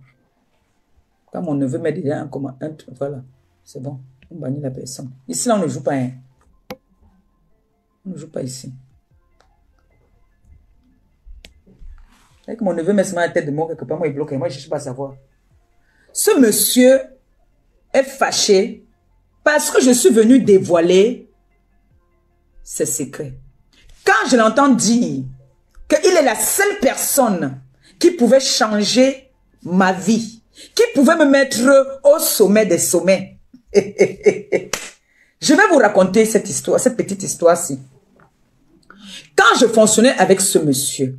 Quand mon neveu met déjà un commentaire, voilà, c'est bon. On bannit la personne. Ici, là, on ne joue pas. Hein. On ne joue pas ici. Avec mon neveu met seulement la tête de moi quelque part, moi il bloque. Moi, je ne sais pas savoir. Ce monsieur est fâché parce que je suis venu dévoiler ses secrets. Quand je l'entends dire qu'il est la seule personne qui pouvait changer ma vie, qui pouvait me mettre au sommet des sommets, je vais vous raconter cette histoire, cette petite histoire-ci. Quand je fonctionnais avec ce monsieur,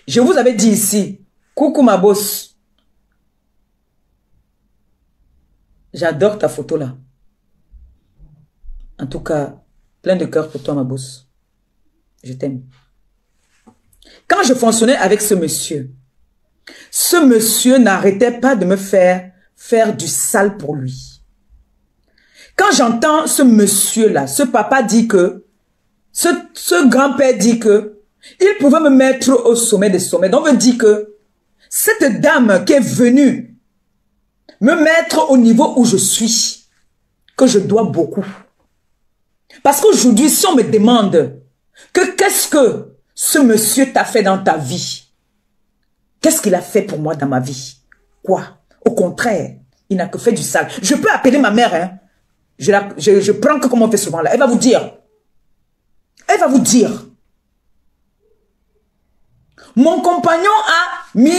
je vous avais dit ici, coucou ma boss, j'adore ta photo là. En tout cas, plein de cœur pour toi ma boss. Je t'aime. Quand je fonctionnais avec ce monsieur n'arrêtait pas de me faire du sale pour lui. Quand j'entends ce monsieur-là, ce papa dit que, ce grand-père dit que, il pouvait me mettre au sommet des sommets. Donc, on veut dire que cette dame qui est venue me mettre au niveau où je suis, que je dois beaucoup. Parce qu'aujourd'hui, si on me demande que qu'est-ce que ce monsieur t'a fait dans ta vie, qu'est-ce qu'il a fait pour moi dans ma vie? Quoi? Au contraire, il n'a que fait du sale. Je peux appeler ma mère, hein. Je prends que comme on fait souvent là. Elle va vous dire, Elle va vous dire. Mon compagnon a mis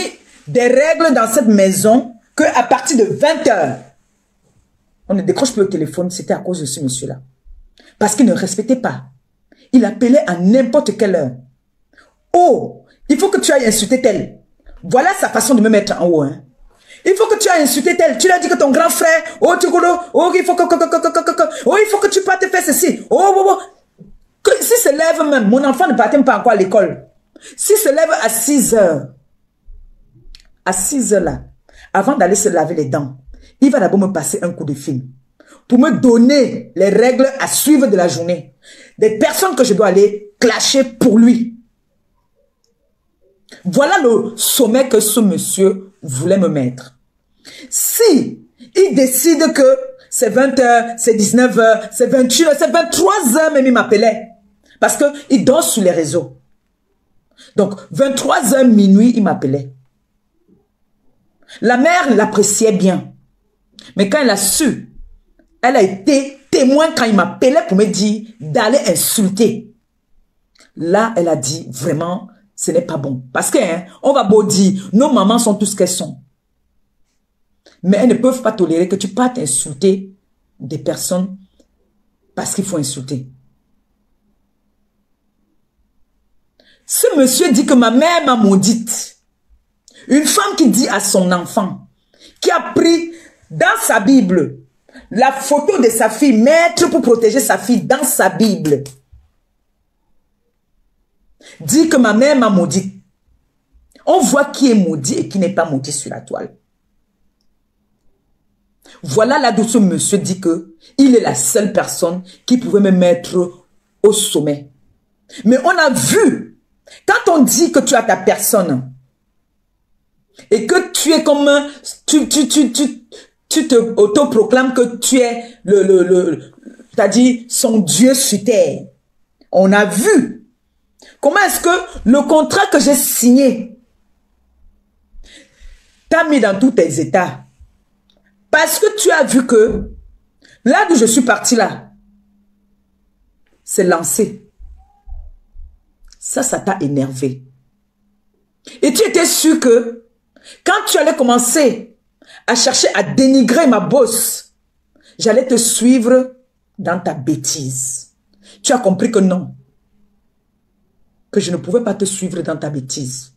des règles dans cette maison qu'à partir de 20 h, on ne décroche plus le téléphone. C'était à cause de ce monsieur-là. Parce qu'il ne respectait pas. Il appelait à n'importe quelle heure. Oh, il faut que tu ailles insulter tel. Voilà sa façon de me mettre en haut. Hein. Il faut que tu ailles insulter tel. Tu lui as dit que ton grand frère, oh, tu oh, il faut que tu partes faire ceci. Oh. Si se lève même, mon enfant ne partait pas encore à l'école. S'il se lève à 6 h, à 6 h là, avant d'aller se laver les dents, il va d'abord me passer un coup de fil pour me donner les règles à suivre de la journée. Des personnes que je dois aller clasher pour lui. Voilà le sommet que ce monsieur voulait me mettre. Si il décide que c'est 20 h, c'est 19 h, c'est 21 h, c'est 23 h même il m'appelait. Parce qu'il dort sur les réseaux. Donc, 23 h minuit, il m'appelait. La mère l'appréciait bien. Mais quand elle a su, elle a été témoin quand il m'appelait pour me dire d'aller insulter. Là, elle a dit, vraiment, ce n'est pas bon. Parce que, hein, on va beau dire, nos mamans sont tout ce qu'elles sont. Mais elles ne peuvent pas tolérer que tu partes insulter des personnes parce qu'il faut insulter. Ce monsieur dit que ma mère m'a maudite. Une femme qui dit à son enfant, qui a pris dans sa Bible la photo de sa fille, mettre pour protéger sa fille dans sa Bible, dit que ma mère m'a maudite. On voit qui est maudit et qui n'est pas maudit sur la toile. Voilà là d'où ce monsieur dit que il est la seule personne qui pouvait me mettre au sommet. Mais on a vu, quand on dit que tu as ta personne et que tu es comme tu te autoproclames que tu es t'as dit son Dieu sur terre. On a vu comment est-ce que le contrat que j'ai signé t'a mis dans tous tes états. Parce que tu as vu que là d'où je suis parti là, c'est lancé. Ça t'a énervé. Et tu étais sûr que quand tu allais commencer à chercher à dénigrer ma bosse, j'allais te suivre dans ta bêtise. Tu as compris que non. Que je ne pouvais pas te suivre dans ta bêtise.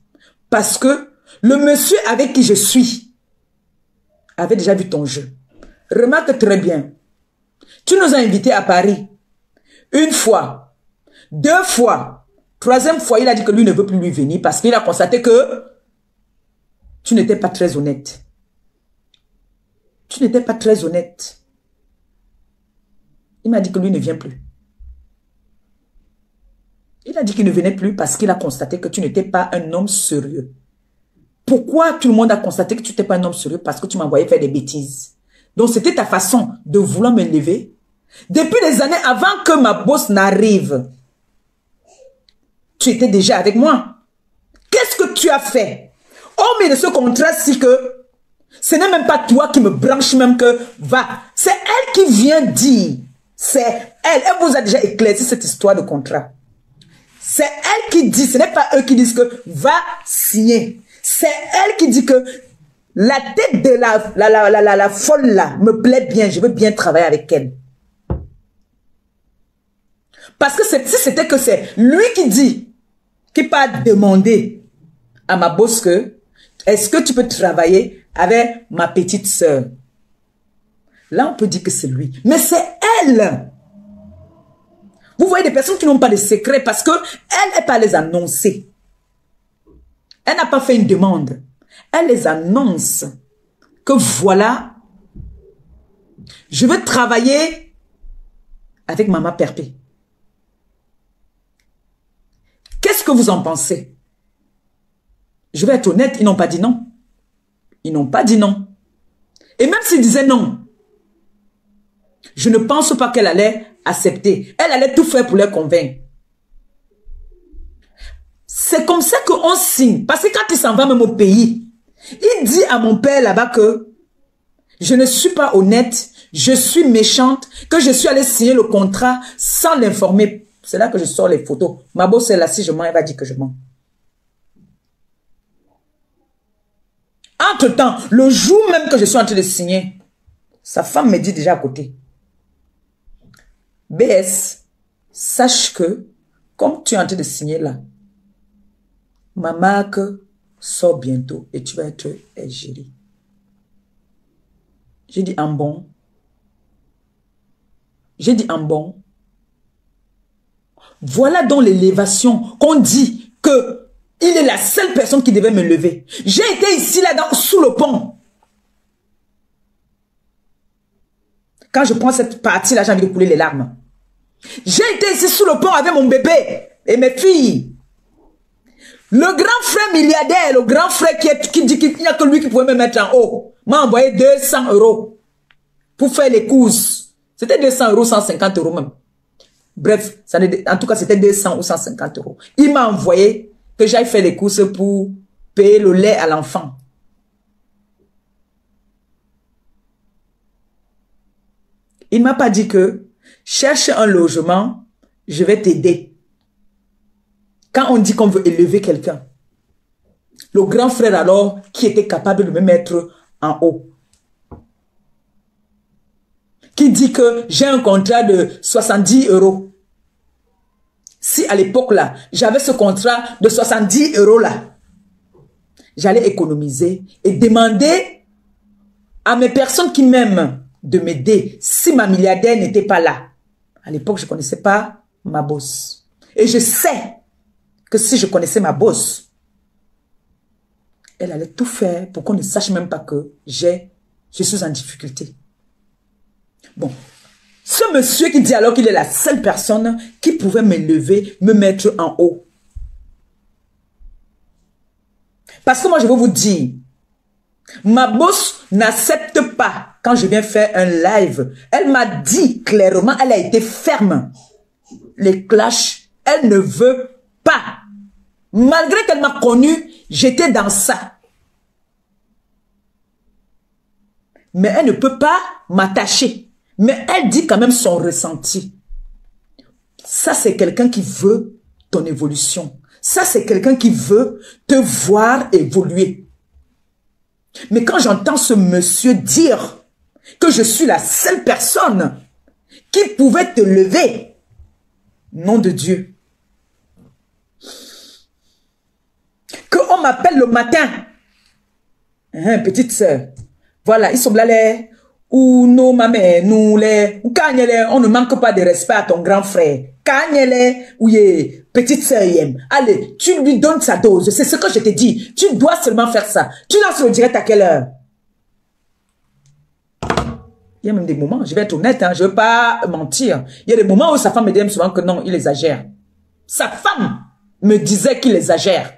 Parce que le monsieur avec qui je suis avait déjà vu ton jeu. Remarque très bien. Tu nous as invités à Paris. 1 fois, 2 fois. 3e fois, il a dit que lui ne veut plus lui venir parce qu'il a constaté que tu n'étais pas très honnête. Tu n'étais pas très honnête. Il m'a dit que lui ne vient plus. Il a dit qu'il ne venait plus parce qu'il a constaté que tu n'étais pas un homme sérieux. Pourquoi tout le monde a constaté que tu n'étais pas un homme sérieux? Parce que tu m'envoyais faire des bêtises. Donc c'était ta façon de vouloir me lever. Depuis des années avant que ma bosse n'arrive, tu étais déjà avec moi. Qu'est-ce que tu as fait? Hormis de ce contrat-ci que ce n'est même pas toi qui me branche même que va. C'est elle qui vient dire. C'est elle. Elle vous a déjà éclairci cette histoire de contrat. C'est elle qui dit. Ce n'est pas eux qui disent que va signer. C'est elle qui dit que la tête de la folle là me plaît bien. Je veux bien travailler avec elle. Parce que si c'était que c'est lui qui dit, qui pas demandé à ma bosse que, est-ce que tu peux travailler avec ma petite sœur? Là, on peut dire que c'est lui. Mais c'est elle. Vous voyez des personnes qui n'ont pas de secret parce que elle n'est pas les annoncer. Elle n'a pas fait une demande. Elle les annonce que voilà, je veux travailler avec Maman Perpé. Qu'est-ce que vous en pensez? Je vais être honnête, ils n'ont pas dit non. Ils n'ont pas dit non. Et même s'ils disaient non, je ne pense pas qu'elle allait accepter. Elle allait tout faire pour les convaincre. C'est comme ça qu'on signe. Parce que quand il s'en va même au pays, il dit à mon père là-bas que je ne suis pas honnête, je suis méchante, que je suis allée signer le contrat sans l'informer C'est là que je sors les photos. Ma boss est là, si je mens, elle va dire que je mens. Entre-temps, le jour même que je suis en train de signer, sa femme me dit déjà à côté, BS, sache que, comme tu es en train de signer là, ma marque sort bientôt et tu vas être géré. J'ai dit en bon. J'ai dit en bon. Voilà donc l'élévation qu'on dit que il est la seule personne qui devait me lever. J'ai été ici là sous le pont. Quand je prends cette partie là, j'ai envie de couler les larmes. J'ai été ici sous le pont avec mon bébé et mes filles. Le grand frère milliardaire, le grand frère qui dit qu'il n'y a que lui qui pouvait me mettre en haut, m'a envoyé 200 € pour faire les courses. C'était 200 €, 150 € même. Bref, en tout cas, c'était 200 ou 150 €. Il m'a envoyé que j'aille faire les courses pour payer le lait à l'enfant. Il ne m'a pas dit que cherche un logement, je vais t'aider. Quand on dit qu'on veut élever quelqu'un, le grand frère alors, qui était capable de me mettre en haut, qui dit que j'ai un contrat de 70 €. Si à l'époque là, j'avais ce contrat de 70 € là, j'allais économiser et demander à mes personnes qui m'aiment de m'aider si ma milliardaire n'était pas là. À l'époque, je ne connaissais pas ma boss. Et je sais que si je connaissais ma boss, elle allait tout faire pour qu'on ne sache même pas que je suis en difficulté. Bon, ce monsieur qui dit alors qu'il est la seule personne qui pouvait me lever, me mettre en haut. Parce que moi, je vais vous dire, ma boss n'accepte pas quand je viens faire un live. Elle m'a dit clairement, elle a été ferme. Les clashs, elle ne veut pas. Malgré qu'elle m'a connu, j'étais dans ça. Mais elle ne peut pas m'attacher. Mais elle dit quand même son ressenti. Ça, c'est quelqu'un qui veut ton évolution. Ça, c'est quelqu'un qui veut te voir évoluer. Mais quand j'entends ce monsieur dire que je suis la seule personne qui pouvait te lever, nom de Dieu, qu'on m'appelle le matin, hein, petite sœur, voilà, ils sont là, les, ou nos mamans, nous, les, ou quand on ne manque pas de respect à ton grand frère, quand oui, petite sœur, allez, tu lui donnes sa dose, c'est ce que je te dis, tu dois seulement faire ça, tu lances le direct à quelle heure? Il y a même des moments, je vais être honnête, hein, je ne veux pas mentir, il y a des moments où sa femme me dit souvent que non, il exagère. Sa femme me disait qu'il exagère.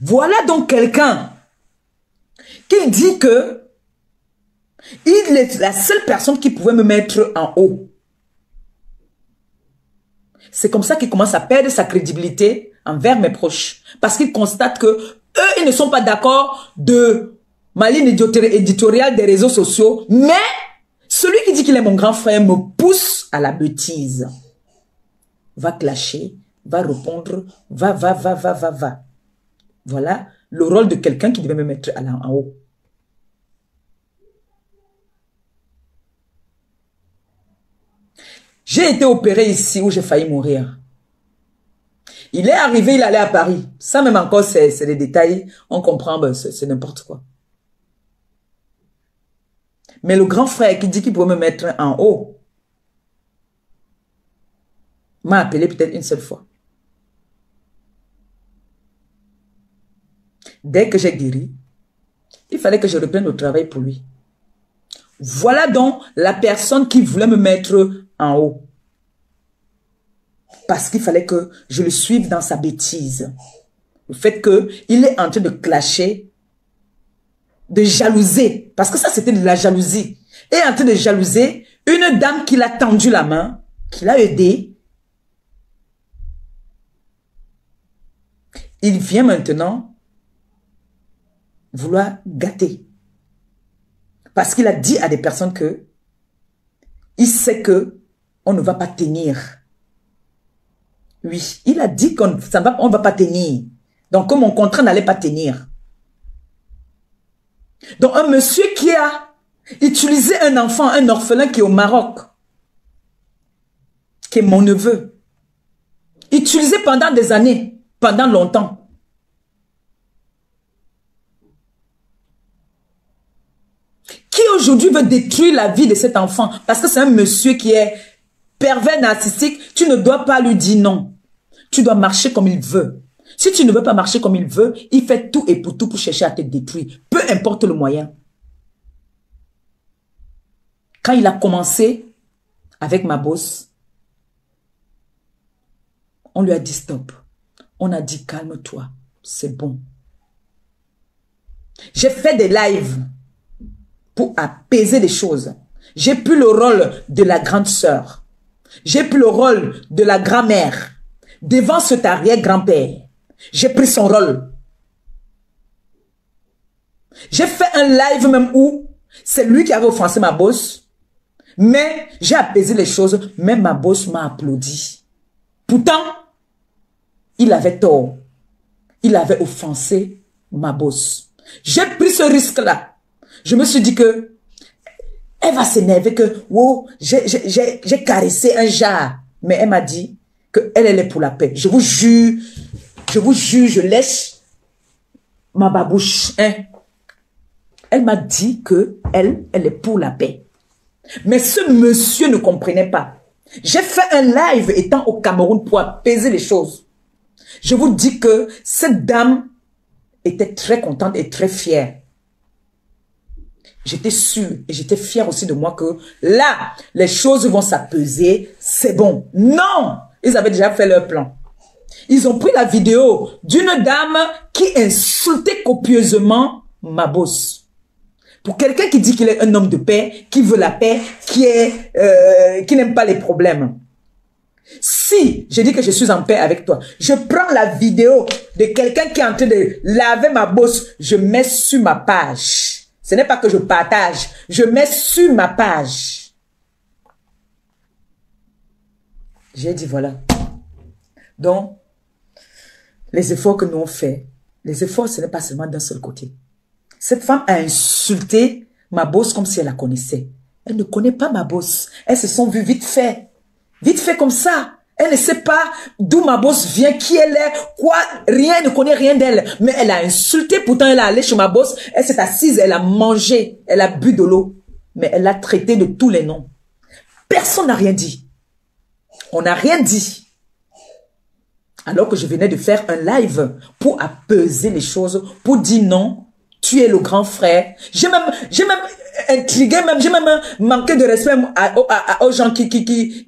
Voilà donc quelqu'un qui dit que il est la seule personne qui pouvait me mettre en haut. C'est comme ça qu'il commence à perdre sa crédibilité envers mes proches. Parce qu'il constate que eux, ils ne sont pas d'accord de ma ligne éditoriale des réseaux sociaux, mais celui qui dit qu'il est mon grand frère me pousse à la bêtise. Va clasher, va répondre, va. Voilà le rôle de quelqu'un qui devait me mettre en haut. J'ai été opéré ici où j'ai failli mourir. Il est arrivé, il allait à Paris. Ça même encore, c'est des détails. On comprend, ben, c'est n'importe quoi. Mais le grand frère qui dit qu'il pouvait me mettre en haut m'a appelé peut-être une seule fois. Dès que j'ai guéri, il fallait que je reprenne le travail pour lui. Voilà donc la personne qui voulait me mettre en haut. Parce qu'il fallait que je le suive dans sa bêtise. Le fait qu'il est en train de clasher, de jalouser. Parce que ça, c'était de la jalousie. Et en train de jalouser une dame qui l'a tendu la main, qui l'a aidé. Il vient maintenant vouloir gâter. Parce qu'il a dit à des personnes que il sait que on ne va pas tenir. Oui, il a dit qu'on ne va pas tenir. Donc, comme mon contrat n'allait pas tenir. Donc, un monsieur qui a utilisé un enfant, un orphelin qui est au Maroc, qui est mon neveu, utilisé pendant des années, pendant longtemps. Qui aujourd'hui veut détruire la vie de cet enfant parce que c'est un monsieur qui est pervers narcissique, tu ne dois pas lui dire non. Tu dois marcher comme il veut. Si tu ne veux pas marcher comme il veut, il fait tout et pour tout pour chercher à te détruire. Peu importe le moyen. Quand il a commencé avec ma boss, on lui a dit stop. On a dit calme-toi, c'est bon. J'ai fait des lives pour apaiser les choses. J'ai pris le rôle de la grande sœur. J'ai pris le rôle de la grand-mère. Devant cet arrière-grand-père, j'ai pris son rôle. J'ai fait un live même où c'est lui qui avait offensé ma boss. Mais j'ai apaisé les choses. Même ma boss m'a applaudi. Pourtant, il avait tort. Il avait offensé ma boss. J'ai pris ce risque-là. Je me suis dit que elle va s'énerver que wow, j'ai caressé un jar. Mais elle m'a dit que elle est pour la paix. Je vous jure, je lèche ma babouche. Hein? Elle m'a dit que elle est pour la paix. Mais ce monsieur ne comprenait pas. J'ai fait un live étant au Cameroun pour apaiser les choses. Je vous dis que cette dame était très contente et très fière. J'étais sûre et j'étais fière aussi de moi que là, les choses vont s'apaiser, c'est bon. Non! Ils avaient déjà fait leur plan. Ils ont pris la vidéo d'une dame qui insultait copieusement ma boss. Pour quelqu'un qui dit qu'il est un homme de paix, qui veut la paix, qui n'aime pas les problèmes. Si je dis que je suis en paix avec toi, je prends la vidéo de quelqu'un qui est en train de laver ma bosse, je mets sur ma page. Ce n'est pas que je partage, je mets sur ma page. J'ai dit voilà. Donc, les efforts que nous on fait, les efforts ce n'est pas seulement d'un seul côté. Cette femme a insulté ma boss comme si elle la connaissait. Elle ne connaît pas ma boss. Elles se sont vues vite fait comme ça. Elle ne sait pas d'où ma boss vient, qui elle est, quoi, rien, elle ne connaît rien d'elle. Mais elle a insulté, pourtant elle est allée chez ma boss, elle s'est assise, elle a mangé, elle a bu de l'eau. Mais elle l'a traité de tous les noms. Personne n'a rien dit. On n'a rien dit. Alors que je venais de faire un live pour apaiser les choses, pour dire non, tu es le grand frère. J'ai même intrigué, j'ai même manqué de respect aux gens qui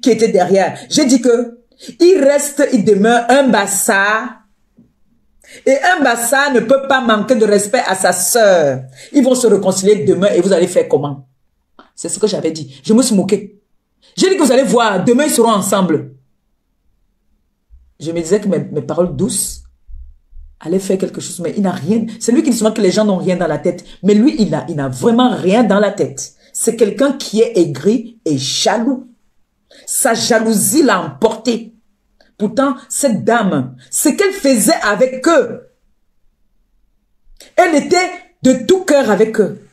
étaient derrière. J'ai dit que il demeure un bassa. Et un bassa ne peut pas manquer de respect à sa sœur. Ils vont se réconcilier demain et vous allez faire comment? C'est ce que j'avais dit. Je me suis moqué. J'ai dit que vous allez voir, demain ils seront ensemble. Je me disais que mes paroles douces allaient faire quelque chose, mais il n'a rien. C'est lui qui dit souvent que les gens n'ont rien dans la tête. Mais lui, il n'a vraiment rien dans la tête. C'est quelqu'un qui est aigri et jaloux. Sa jalousie l'a emporté. Pourtant, cette dame, ce qu'elle faisait avec eux, elle était de tout cœur avec eux.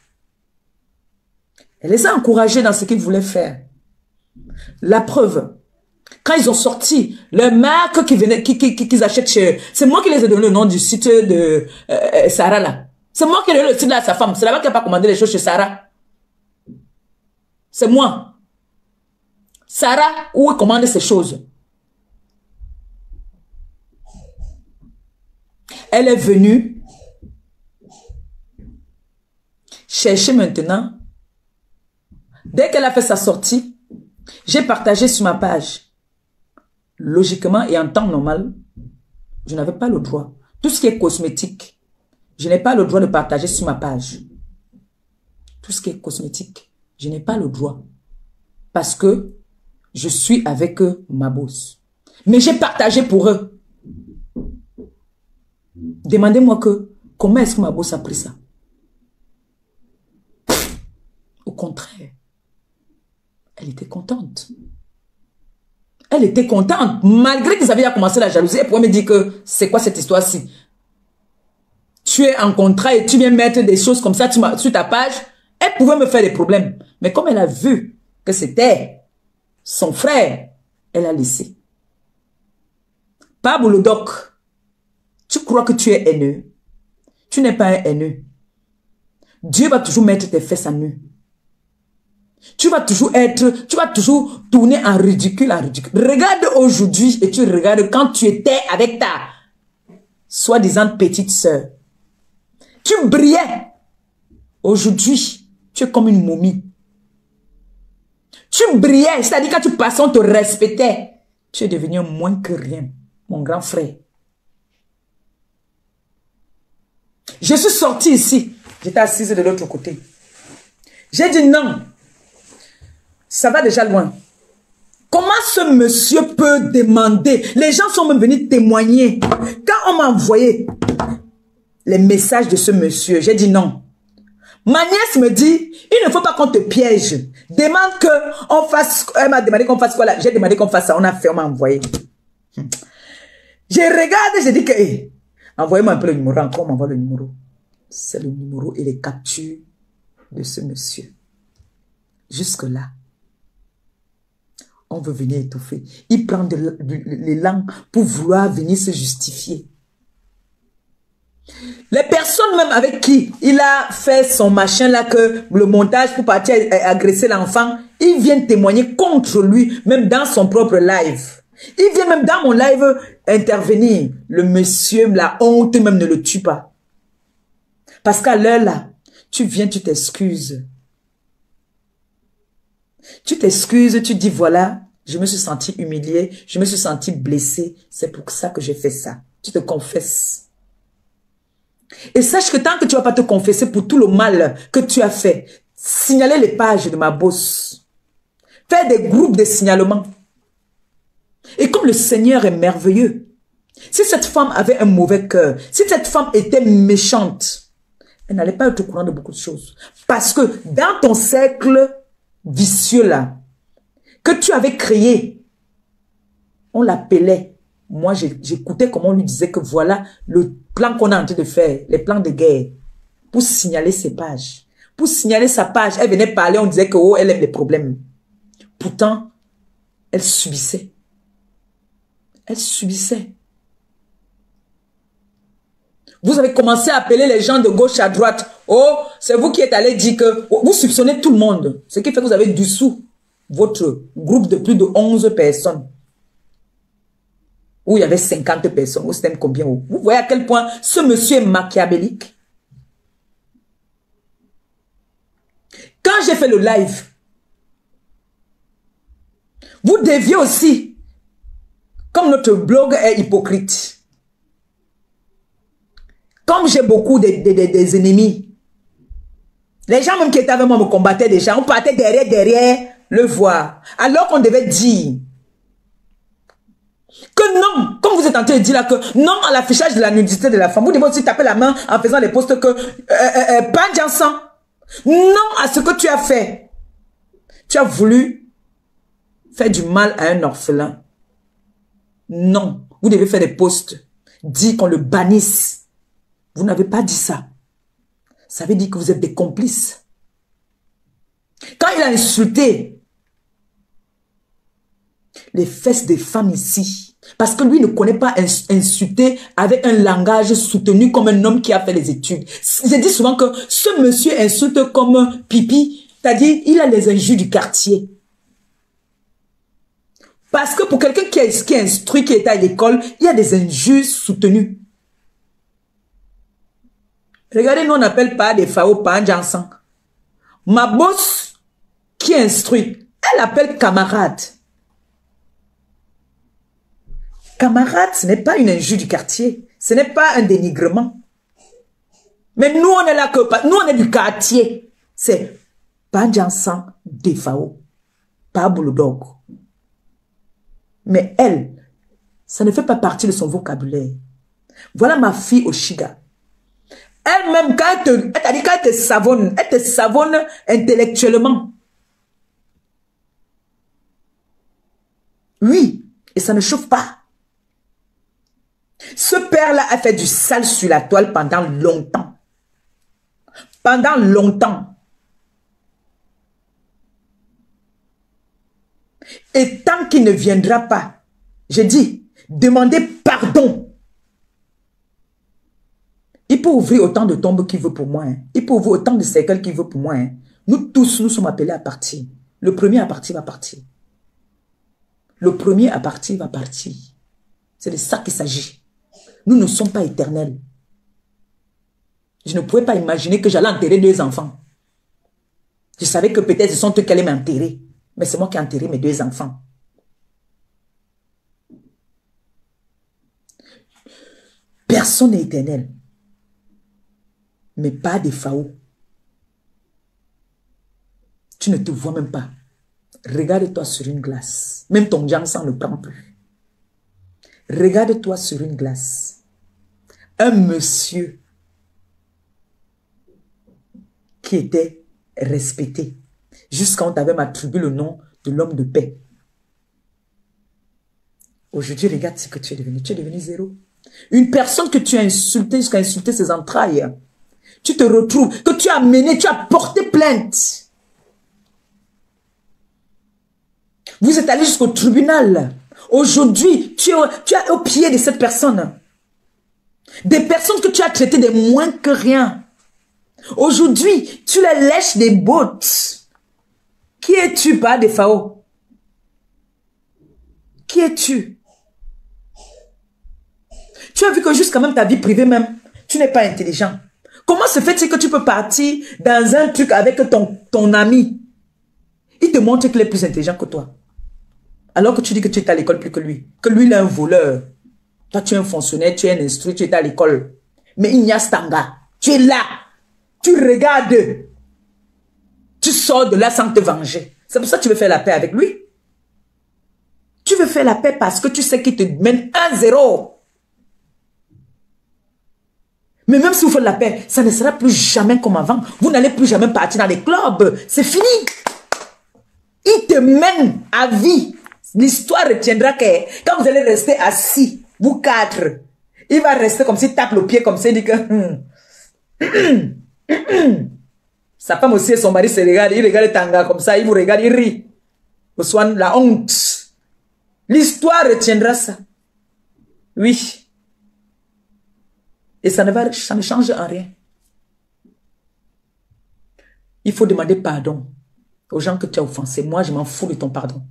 Elle les a encouragés dans ce qu'ils voulaient faire. La preuve, quand ils ont sorti leur marque qu'ils achètent chez eux, c'est moi qui les ai donné le nom du site de Sarah là. C'est moi qui ai donné le site là à sa femme. C'est là-bas qu'elle n'a pas commandé les choses chez Sarah. C'est moi. Sarah, où elle commande ces choses. Elle est venue chercher maintenant. Dès qu'elle a fait sa sortie, j'ai partagé sur ma page. Logiquement et en temps normal, je n'avais pas le droit. Tout ce qui est cosmétique, je n'ai pas le droit de partager sur ma page. Tout ce qui est cosmétique, je n'ai pas le droit. Parce que je suis avec eux, ma boss. Mais j'ai partagé pour eux. Demandez-moi comment est-ce que ma boss a pris ça? Au contraire. Elle était contente. Elle était contente. Malgré qu'ils avaient commencé la jalousie, elle pouvait me dire que c'est quoi cette histoire-ci? Tu es en contrat et tu viens mettre des choses comme ça sur ta page. Elle pouvait me faire des problèmes. Mais comme elle a vu que c'était son frère, elle a laissé. Pas Boulodoc. Tu crois que tu es haineux? Tu n'es pas un haineux. Dieu va toujours mettre tes fesses à nu. Tu vas toujours tourner en ridicule, Regarde aujourd'hui et tu regardes quand tu étais avec ta soi-disant petite sœur. Tu brillais. Aujourd'hui, tu es comme une momie. Tu brillais, c'est-à-dire quand tu passais, on te respectait. Tu es devenu moins que rien, mon grand frère. Je suis sortie ici. J'étais assise de l'autre côté. J'ai dit non. Ça va déjà loin. Comment ce monsieur peut demander? Les gens sont même venus témoigner. Quand on m'a envoyé les messages de ce monsieur, j'ai dit non. Ma nièce me dit, il ne faut pas qu'on te piège. Demande qu'on fasse, elle m'a demandé qu'on fasse quoi là? J'ai demandé qu'on fasse ça, on a fait, on m'a envoyé. Je regarde, j'ai dit que, hey, envoyez-moi un peu le numéro, encore on m'envoie le numéro. C'est le numéro et les captures de ce monsieur. Jusque-là, on veut venir étouffer. Il prend de l'élan pour vouloir venir se justifier. Les personnes même avec qui il a fait son machin là, que le montage pour partir agresser l'enfant, ils viennent témoigner contre lui, même dans son propre live. Il vient même dans mon live intervenir. Le monsieur, la honte même ne le tue pas. Parce qu'à l'heure là, tu viens, tu t'excuses. Tu t'excuses, tu dis voilà, je me suis senti humiliée, je me suis senti blessée, c'est pour ça que j'ai fait ça. Tu te confesses. Et sache que tant que tu ne vas pas te confesser pour tout le mal que tu as fait, signaler les pages de ma bosse, faire des groupes de signalement. Et comme le Seigneur est merveilleux, si cette femme avait un mauvais cœur, si cette femme était méchante, elle n'allait pas être au courant de beaucoup de choses. Parce que dans ton cercle vicieux là, que tu avais créé, on l'appelait. Moi, j'écoutais comment on lui disait que voilà le plan qu'on est en train de faire, les plans de guerre, pour signaler ses pages. Pour signaler sa page, elle venait parler, on disait que oh, elle aime les problèmes. Pourtant, elle subissait. Elle subissait. Vous avez commencé à appeler les gens de gauche à droite. Oh, c'est vous qui êtes allé dire que... Vous soupçonnez tout le monde. Ce qui fait que vous avez dissous votre groupe de plus de 11 personnes. Où il y avait 50 personnes. Vous savez combien? Vous voyez à quel point ce monsieur est machiavélique. Quand j'ai fait le live, vous deviez aussi, comme notre blog est hypocrite, comme j'ai beaucoup des ennemis, les gens même qui étaient avec moi me combattaient déjà. On partait derrière le voir. Alors qu'on devait dire que non, comme vous êtes en train de dire là, que non à l'affichage de la nudité de la femme. Vous devez aussi taper la main en faisant les posts que pas d'encens. Non à ce que tu as fait. Tu as voulu faire du mal à un orphelin. Non, vous devez faire des posts. Dire qu'on le bannisse. Vous n'avez pas dit ça. Ça veut dire que vous êtes des complices. Quand il a insulté les fesses des femmes ici, parce que lui ne connaît pas insulter avec un langage soutenu comme un homme qui a fait les études. J'ai dit souvent que ce monsieur insulte comme pipi, c'est-à-dire il a les injures du quartier. Parce que pour quelqu'un qui est instruit, qui est à l'école, il y a des injures soutenues. Regardez, nous on n'appelle pas des FAO, pas un jansan. Ma boss qui instruit, elle appelle camarade. Camarade, ce n'est pas une injure du quartier. Ce n'est pas un dénigrement. Mais nous, on est là que... Nous, on est du quartier. C'est pas jansan des FAO. Pas Bouloudog. Mais elle, ça ne fait pas partie de son vocabulaire. Voilà ma fille Oshiga. Elle-même, quand elle te savonne intellectuellement. Oui, et ça ne chauffe pas. Ce père-là a fait du sale sur la toile pendant longtemps. Pendant longtemps. Et tant qu'il ne viendra pas, j'ai dit, demandez pardon. Il peut ouvrir autant de tombes qu'il veut pour moi. Hein. Il peut ouvrir autant de cercles qu'il veut pour moi. Hein. Nous tous, nous sommes appelés à partir. Le premier à partir va partir. Le premier à partir va partir. C'est de ça qu'il s'agit. Nous ne sommes pas éternels. Je ne pouvais pas imaginer que j'allais enterrer 2 enfants. Je savais que peut-être ce sont eux qui allaient m'enterrer. Mais c'est moi qui ai enterré mes 2 enfants. Personne n'est éternel. Mais pas des FAO. Tu ne te vois même pas. Regarde-toi sur une glace. Même ton Jansan ne prend plus. Regarde-toi sur une glace. Un monsieur qui était respecté. Jusqu'à on t'avait attribué le nom de l'homme de paix. Aujourd'hui, regarde ce que tu es devenu. Tu es devenu zéro. Une personne que tu as insultée jusqu'à insulter ses entrailles. Tu te retrouves, que tu as mené, tu as porté plainte. Vous êtes allé jusqu'au tribunal. Aujourd'hui, tu es au pied de cette personne. Des personnes que tu as traitées de moins que rien. Aujourd'hui, tu les lèches des bottes. Qui es-tu, pas des FAO? Qui es-tu? Tu as vu que jusqu'à même ta vie privée même, tu n'es pas intelligent. Comment se fait-il que tu peux partir dans un truc avec ton ami? Il te montre qu'il est plus intelligent que toi. Alors que tu dis que tu es à l'école plus que lui. Que lui, il est un voleur. Toi, tu es un fonctionnaire, tu es un instruit, tu es à l'école. Mais il n'y a Stanga. Tu es là. Tu regardes. Tu sors de là sans te venger. C'est pour ça que tu veux faire la paix avec lui. Tu veux faire la paix parce que tu sais qu'il te mène 1-0. Mais même si vous faites la paix, ça ne sera plus jamais comme avant. Vous n'allez plus jamais partir dans les clubs. C'est fini. Il te mène à vie. L'histoire retiendra que quand vous allez rester assis, vous 4, il va rester comme s'il tape le pied comme ça, il dit que... Sa femme aussi et son mari se regardent, il regarde Tanga comme ça, il vous regarde, il rit. Vous soignez la honte. L'histoire retiendra ça. Oui. Et ça ne change en rien. Il faut demander pardon aux gens que tu as offensés. Moi, je m'en fous de ton pardon.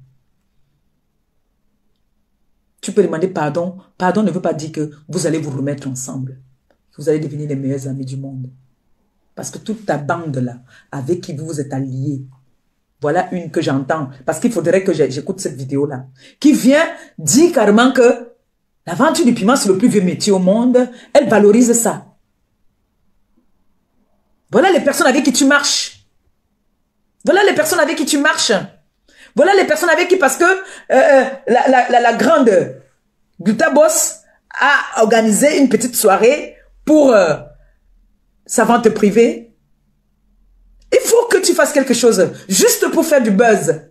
Tu peux demander pardon. Pardon ne veut pas dire que vous allez vous remettre ensemble. Vous allez devenir les meilleurs amis du monde. Parce que toute ta bande-là, avec qui vous êtes alliés, voilà une que j'entends. Parce qu'il faudrait que j'écoute cette vidéo-là. Qui vient dire carrément que l'aventure du piment, c'est le plus vieux métier au monde. Elle valorise ça. Voilà les personnes avec qui tu marches. Voilà les personnes avec qui tu marches. Voilà les personnes avec qui, parce que la grande Gulta Boss a organisé une petite soirée pour sa vente privée. Il faut que tu fasses quelque chose, juste pour faire du buzz.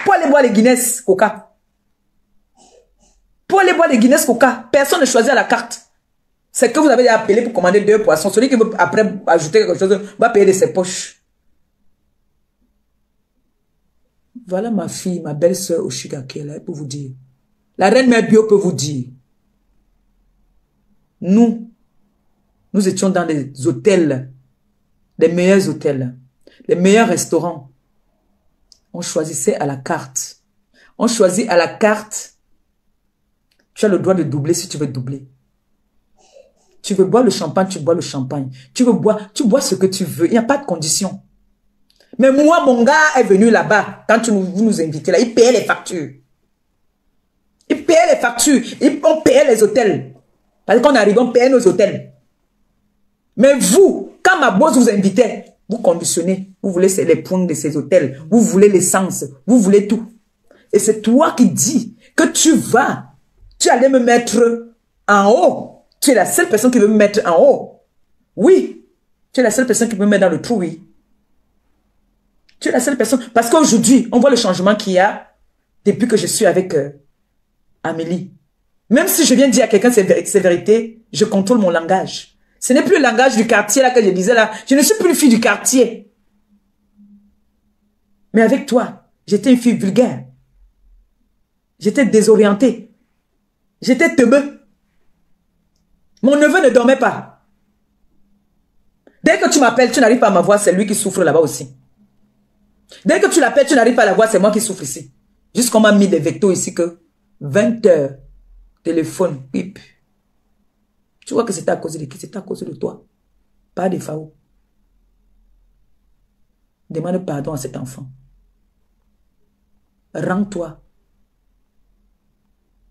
Pour aller boire les Guinness Coca. Pour aller boire les Guinness Coca, personne ne choisit à la carte. C'est que vous avez appelé pour commander 2 poissons. Celui qui veut après ajouter quelque chose va payer de ses poches. Voilà ma fille, ma belle-sœur Oshiga qui est là pour vous dire. La reine mère bio peut vous dire. Nous étions dans des hôtels, les meilleurs hôtels, les meilleurs restaurants. On choisissait à la carte. On choisit à la carte. Tu as le droit de doubler si tu veux doubler. Tu veux boire le champagne, tu bois le champagne. Tu bois ce que tu veux. Il n'y a pas de condition. Mais moi, mon gars est venu là-bas, quand vous nous invitez là, il payait les factures. Il payait les factures. On payait les hôtels. Parce qu'on arrive, on payait nos hôtels. Mais vous, quand ma boss vous invitait, vous conditionnez. Vous voulez les points de ces hôtels. Vous voulez l'essence. Vous voulez tout. Et c'est toi qui dis que tu allais me mettre en haut. Tu es la seule personne qui veut me mettre en haut. Oui. Tu es la seule personne qui peut me mettre dans le trou, oui. Tu es la seule personne. Parce qu'aujourd'hui, on voit le changement qu'il y a depuis que je suis avec Amélie. Même si je viens dire à quelqu'un ces vérités, je contrôle mon langage. Ce n'est plus le langage du quartier là que je disais là. Je ne suis plus une fille du quartier. Mais avec toi, j'étais une fille vulgaire. J'étais désorientée. J'étais teubeux. Mon neveu ne dormait pas. Dès que tu m'appelles, tu n'arrives pas à m'avoir, c'est lui qui souffre là-bas aussi. Dès que tu l'appelles, tu n'arrives pas à la voir, c'est moi qui souffre ici. Jusqu'on m'a mis des vectos ici que 20 heures, téléphone, pip. Tu vois que c'était à cause de qui? C'était à cause de toi. Pas de FAO. Demande pardon à cet enfant. Rends-toi.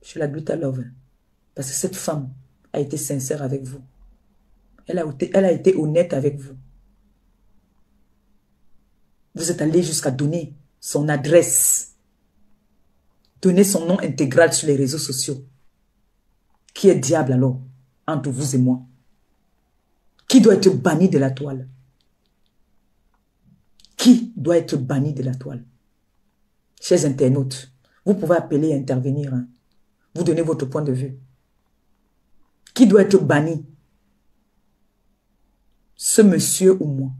Je suis la Glutta Love. Parce que cette femme a été sincère avec vous. Elle a été honnête avec vous. Vous êtes allé jusqu'à donner son adresse. Donner son nom intégral sur les réseaux sociaux. Qui est diable alors, entre vous et moi? Qui doit être banni de la toile? Qui doit être banni de la toile? Chers internautes, vous pouvez appeler et intervenir. Hein. Vous donnez votre point de vue. Qui doit être banni? Ce monsieur ou moi?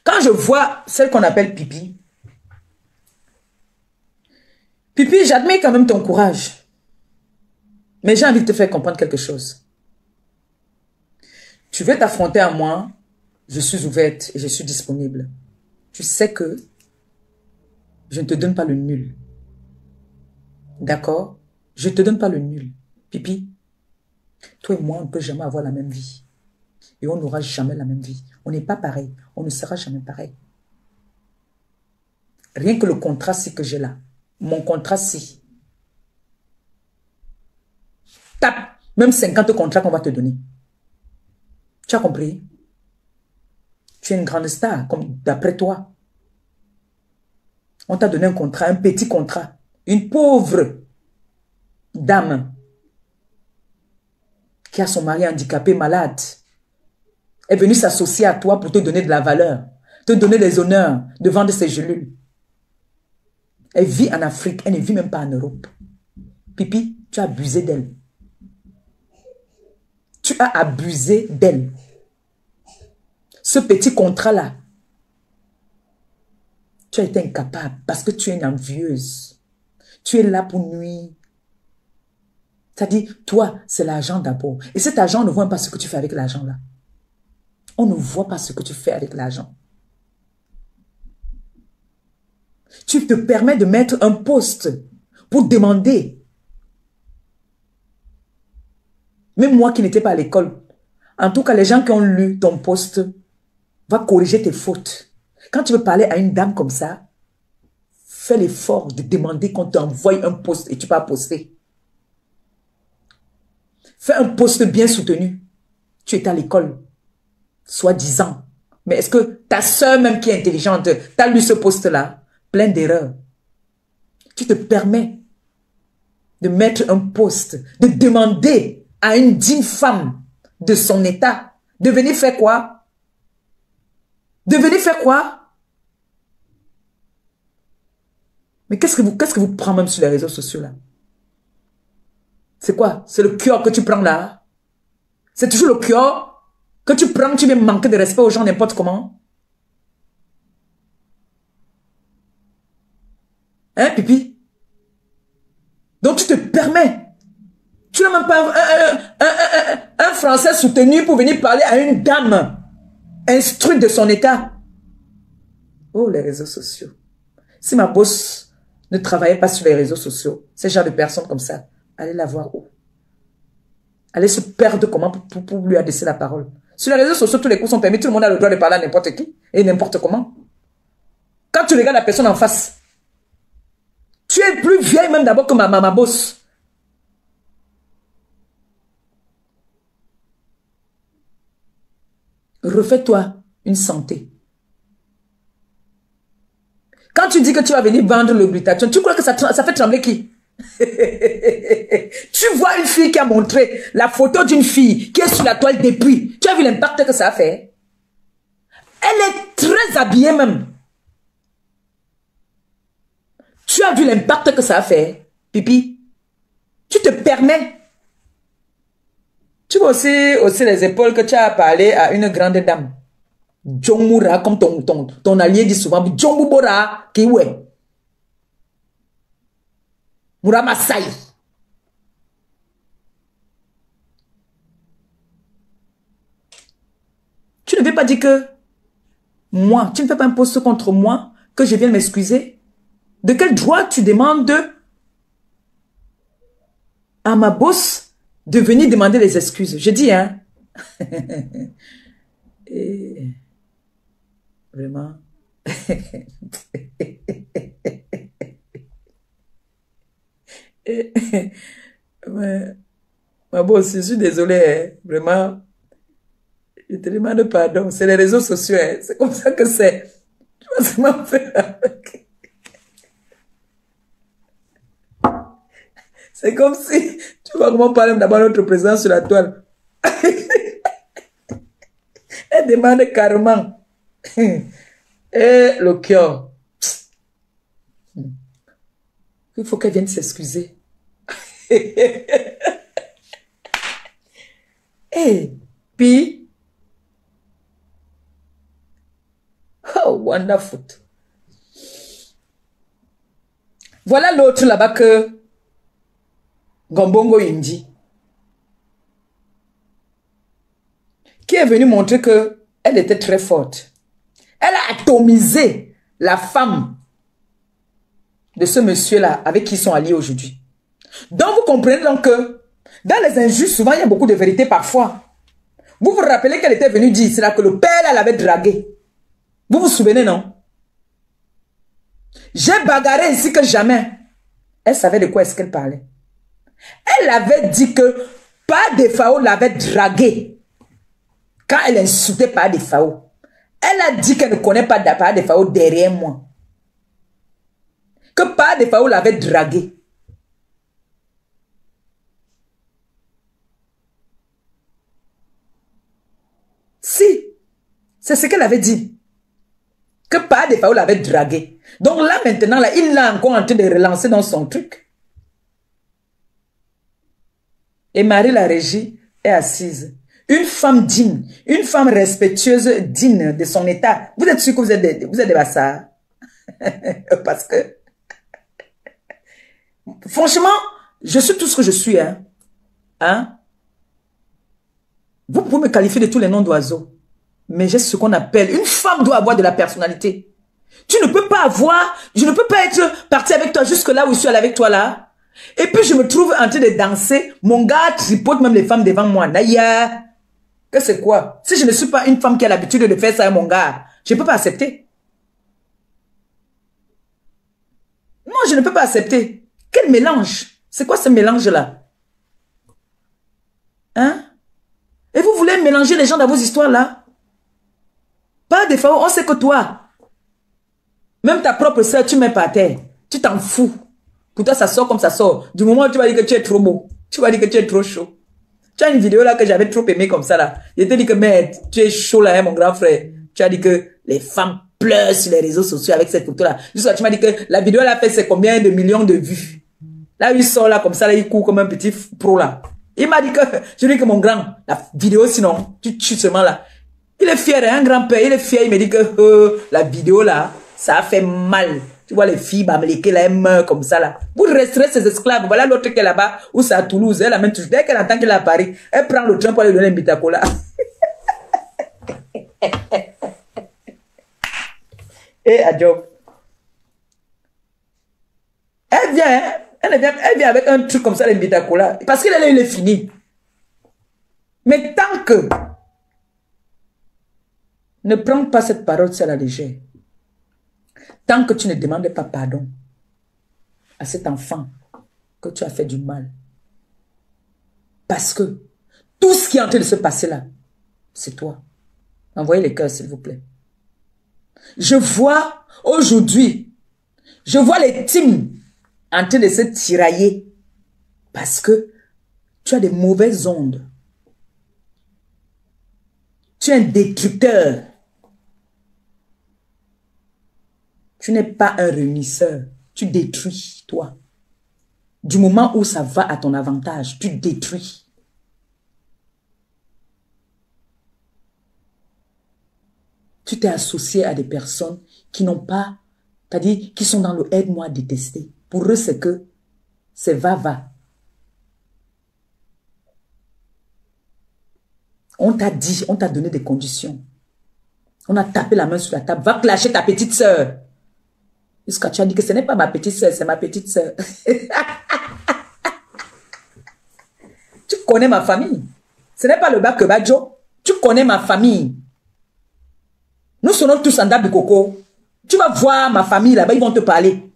Quand je vois celle qu'on appelle Pipi, Pipi, j'admire quand même ton courage. Mais j'ai envie de te faire comprendre quelque chose. Tu veux t'affronter à moi, je suis ouverte et je suis disponible. Tu sais que je ne te donne pas le nul. D'accord? Je ne te donne pas le nul. Pipi, toi et moi, on ne peut jamais avoir la même vie. Et on n'aura jamais la même vie. On n'est pas pareil. On ne sera jamais pareil. Rien que le contrat-ci que j'ai là. Mon contrat-ci. Tape. Même 50 contrats qu'on va te donner. Tu as compris? Tu es une grande star, comme d'après toi. On t'a donné un contrat, un petit contrat. Une pauvre dame qui a son mari handicapé, malade, est venue s'associer à toi pour te donner de la valeur, te donner les honneurs de vendre ses gélules. Elle vit en Afrique, elle ne vit même pas en Europe. Pipi, tu as abusé d'elle. Tu as abusé d'elle. Ce petit contrat-là, tu as été incapable parce que tu es une envieuse. Tu es là pour nuire. C'est-à-dire, toi, c'est l'argent d'abord. Et cet argent, on ne voit pas ce que tu fais avec l'argent là. On ne voit pas ce que tu fais avec l'argent. Tu te permets de mettre un post pour demander. Même moi qui n'étais pas à l'école. En tout cas, les gens qui ont lu ton post vont corriger tes fautes. Quand tu veux parler à une dame comme ça, fais l'effort de demander qu'on t'envoie un post et tu vas poster. Fais un post bien soutenu. Tu es à l'école, soi-disant. Mais est-ce que ta soeur même qui est intelligente, t'as lu ce post-là, plein d'erreurs. Tu te permets de mettre un post, de demander à une digne femme de son état de venir faire quoi? De venir faire quoi? Mais qu'est-ce que vous prenez même sur les réseaux sociaux là? C'est quoi? C'est le cœur que tu prends là? C'est toujours le cœur que tu prends, tu viens manquer de respect aux gens n'importe comment? Hein, Pipi? Donc tu te permets. Tu n'as même pas un Français soutenu pour venir parler à une dame instruite de son état. Oh, les réseaux sociaux. Si ma boss ne travaillait pas sur les réseaux sociaux, ces genre de personnes comme ça, allez la voir où? Allez se perdre comment pour lui adresser la parole. Sur les réseaux sociaux, tous les coups sont permis, tout le monde a le droit de parler à n'importe qui et n'importe comment. Quand tu regardes la personne en face, tu es plus vieille même d'abord que ma boss. Refais-toi une santé. Quand tu dis que tu vas venir vendre le glutathione, tu crois que ça fait trembler qui? Tu vois une fille qui a montré la photo d'une fille qui est sur la toile depuis. Tu as vu l'impact que ça a fait? Elle est très habillée même. Tu as vu l'impact que ça a fait, Pipi? Tu te permets. Tu vois aussi les épaules que tu as parlé à une grande dame. Djongmoura, comme ton allié dit souvent, Djongmoura, qui ouais. Moura Masai. Tu ne veux pas dire que moi, tu ne fais pas un poste contre moi, que je vienne m'excuser? De quel droit tu demandes à ma boss de venir demander les excuses? Je dis, hein. Et vraiment. Ma boss, je suis désolée, hein. Vraiment. Je te demande pardon. C'est les réseaux sociaux, hein. C'est comme ça que c'est. Tu vas seulement faire avec. C'est comme si, tu vois comment parler d'abord notre présence sur la toile. Elle demande carrément. Et le cœur. Il faut qu'elle vienne s'excuser. Et puis, oh, wonderful. Voilà l'autre là-bas que Gombongo Indi, qui est venu montrer que elle était très forte. Elle a atomisé la femme de ce monsieur-là avec qui ils sont alliés aujourd'hui. Donc vous comprenez donc que dans les injustes, souvent il y a beaucoup de vérité parfois. Vous vous rappelez qu'elle était venue dire, c'est là que le père elle l'avait dragué. Vous vous souvenez, non? J'ai bagarré ici que jamais. Elle savait de quoi est-ce qu'elle parlait. Elle avait dit que Pa Defao l'avait dragué quand elle insultait Pa Defao. Elle a dit qu'elle ne connaît pas Pa Defao derrière moi. Que Pa Defao l'avait dragué. Si, c'est ce qu'elle avait dit. Que Pa Defao l'avait dragué. Donc là maintenant, là, il l'a encore en train de relancer dans son truc. Et Marie la régie est assise. Une femme digne, une femme respectueuse, digne de son état. Vous êtes sûr que vous êtes des bassards? Parce que, franchement, je suis tout ce que je suis. Hein? Vous pouvez me qualifier de tous les noms d'oiseaux. Mais j'ai ce qu'on appelle, une femme doit avoir de la personnalité. Tu ne peux pas avoir, je ne peux pas être parti avec toi jusque là où je suis allé avec toi là. Et puis je me trouve en train de danser. Mon gars tripote même les femmes devant moi. Naya. Que c'est quoi? Si je ne suis pas une femme qui a l'habitude de faire ça à mon gars, je ne peux pas accepter. Non, je ne peux pas accepter. Quel mélange? C'est quoi ce mélange-là? Hein? Et vous voulez mélanger les gens dans vos histoires-là? Pas des fois, on sait que toi, même ta propre soeur, tu mets par terre. Tu t'en fous. Pour toi, ça sort comme ça sort. Du moment où tu vas dire que tu es trop beau, tu vas dire que tu es trop chaud. Tu as une vidéo là que j'avais trop aimé comme ça là. Je t'ai dit que merde, tu es chaud là, hein, mon grand frère. Tu as dit que les femmes pleurent sur les réseaux sociaux avec cette photo là. Jusqu'à tu m'as dit que la vidéo là fait c'est combien de millions de vues. Là, il sort là comme ça, là, il court comme un petit pro là. Il m'a dit que, je dis que mon grand, la vidéo sinon, tu tues seulement là. Il est fier, hein, un grand-père, il est fier, il me dit que la vidéo là, ça a fait mal. Tu vois les filles, bamléquées là, elles meurent comme ça là. Vous resterez ces esclaves. Voilà l'autre qui est là-bas, ou c'est à Toulouse, elle amène toujours. Dès qu'elle entend qu'elle est à Paris, elle prend le train pour aller donner un bitacola. Et à Job. Elle vient, hein, elle vient avec un truc comme ça, l'embitacola. Parce qu'il est fini. Mais tant que ne prends pas cette parole sur la légère. Tant que tu ne demandes pas pardon à cet enfant que tu as fait du mal. Parce que tout ce qui est en train de se passer là, c'est toi. Envoyez les cœurs, s'il vous plaît. Je vois aujourd'hui, je vois les teams en train de se tirailler parce que tu as des mauvaises ondes. Tu es un destructeur. Tu n'es pas un réunisseur. Tu détruis, toi. Du moment où ça va à ton avantage, tu détruis. Tu t'es associé à des personnes qui n'ont pas, c'est-à-dire qui sont dans le aide-moi à détester. Pour eux, c'est que c'est va-va. On t'a dit, on t'a donné des conditions. On a tapé la main sur la table. Va clasher ta petite sœur. Jusqu'à tu as dit que ce n'est pas ma petite sœur, c'est ma petite sœur. Tu connais ma famille. Ce n'est pas le Bakebadjo. Tu connais ma famille. Nous sommes tous en dab de coco. Tu vas voir ma famille là-bas, ils vont te parler.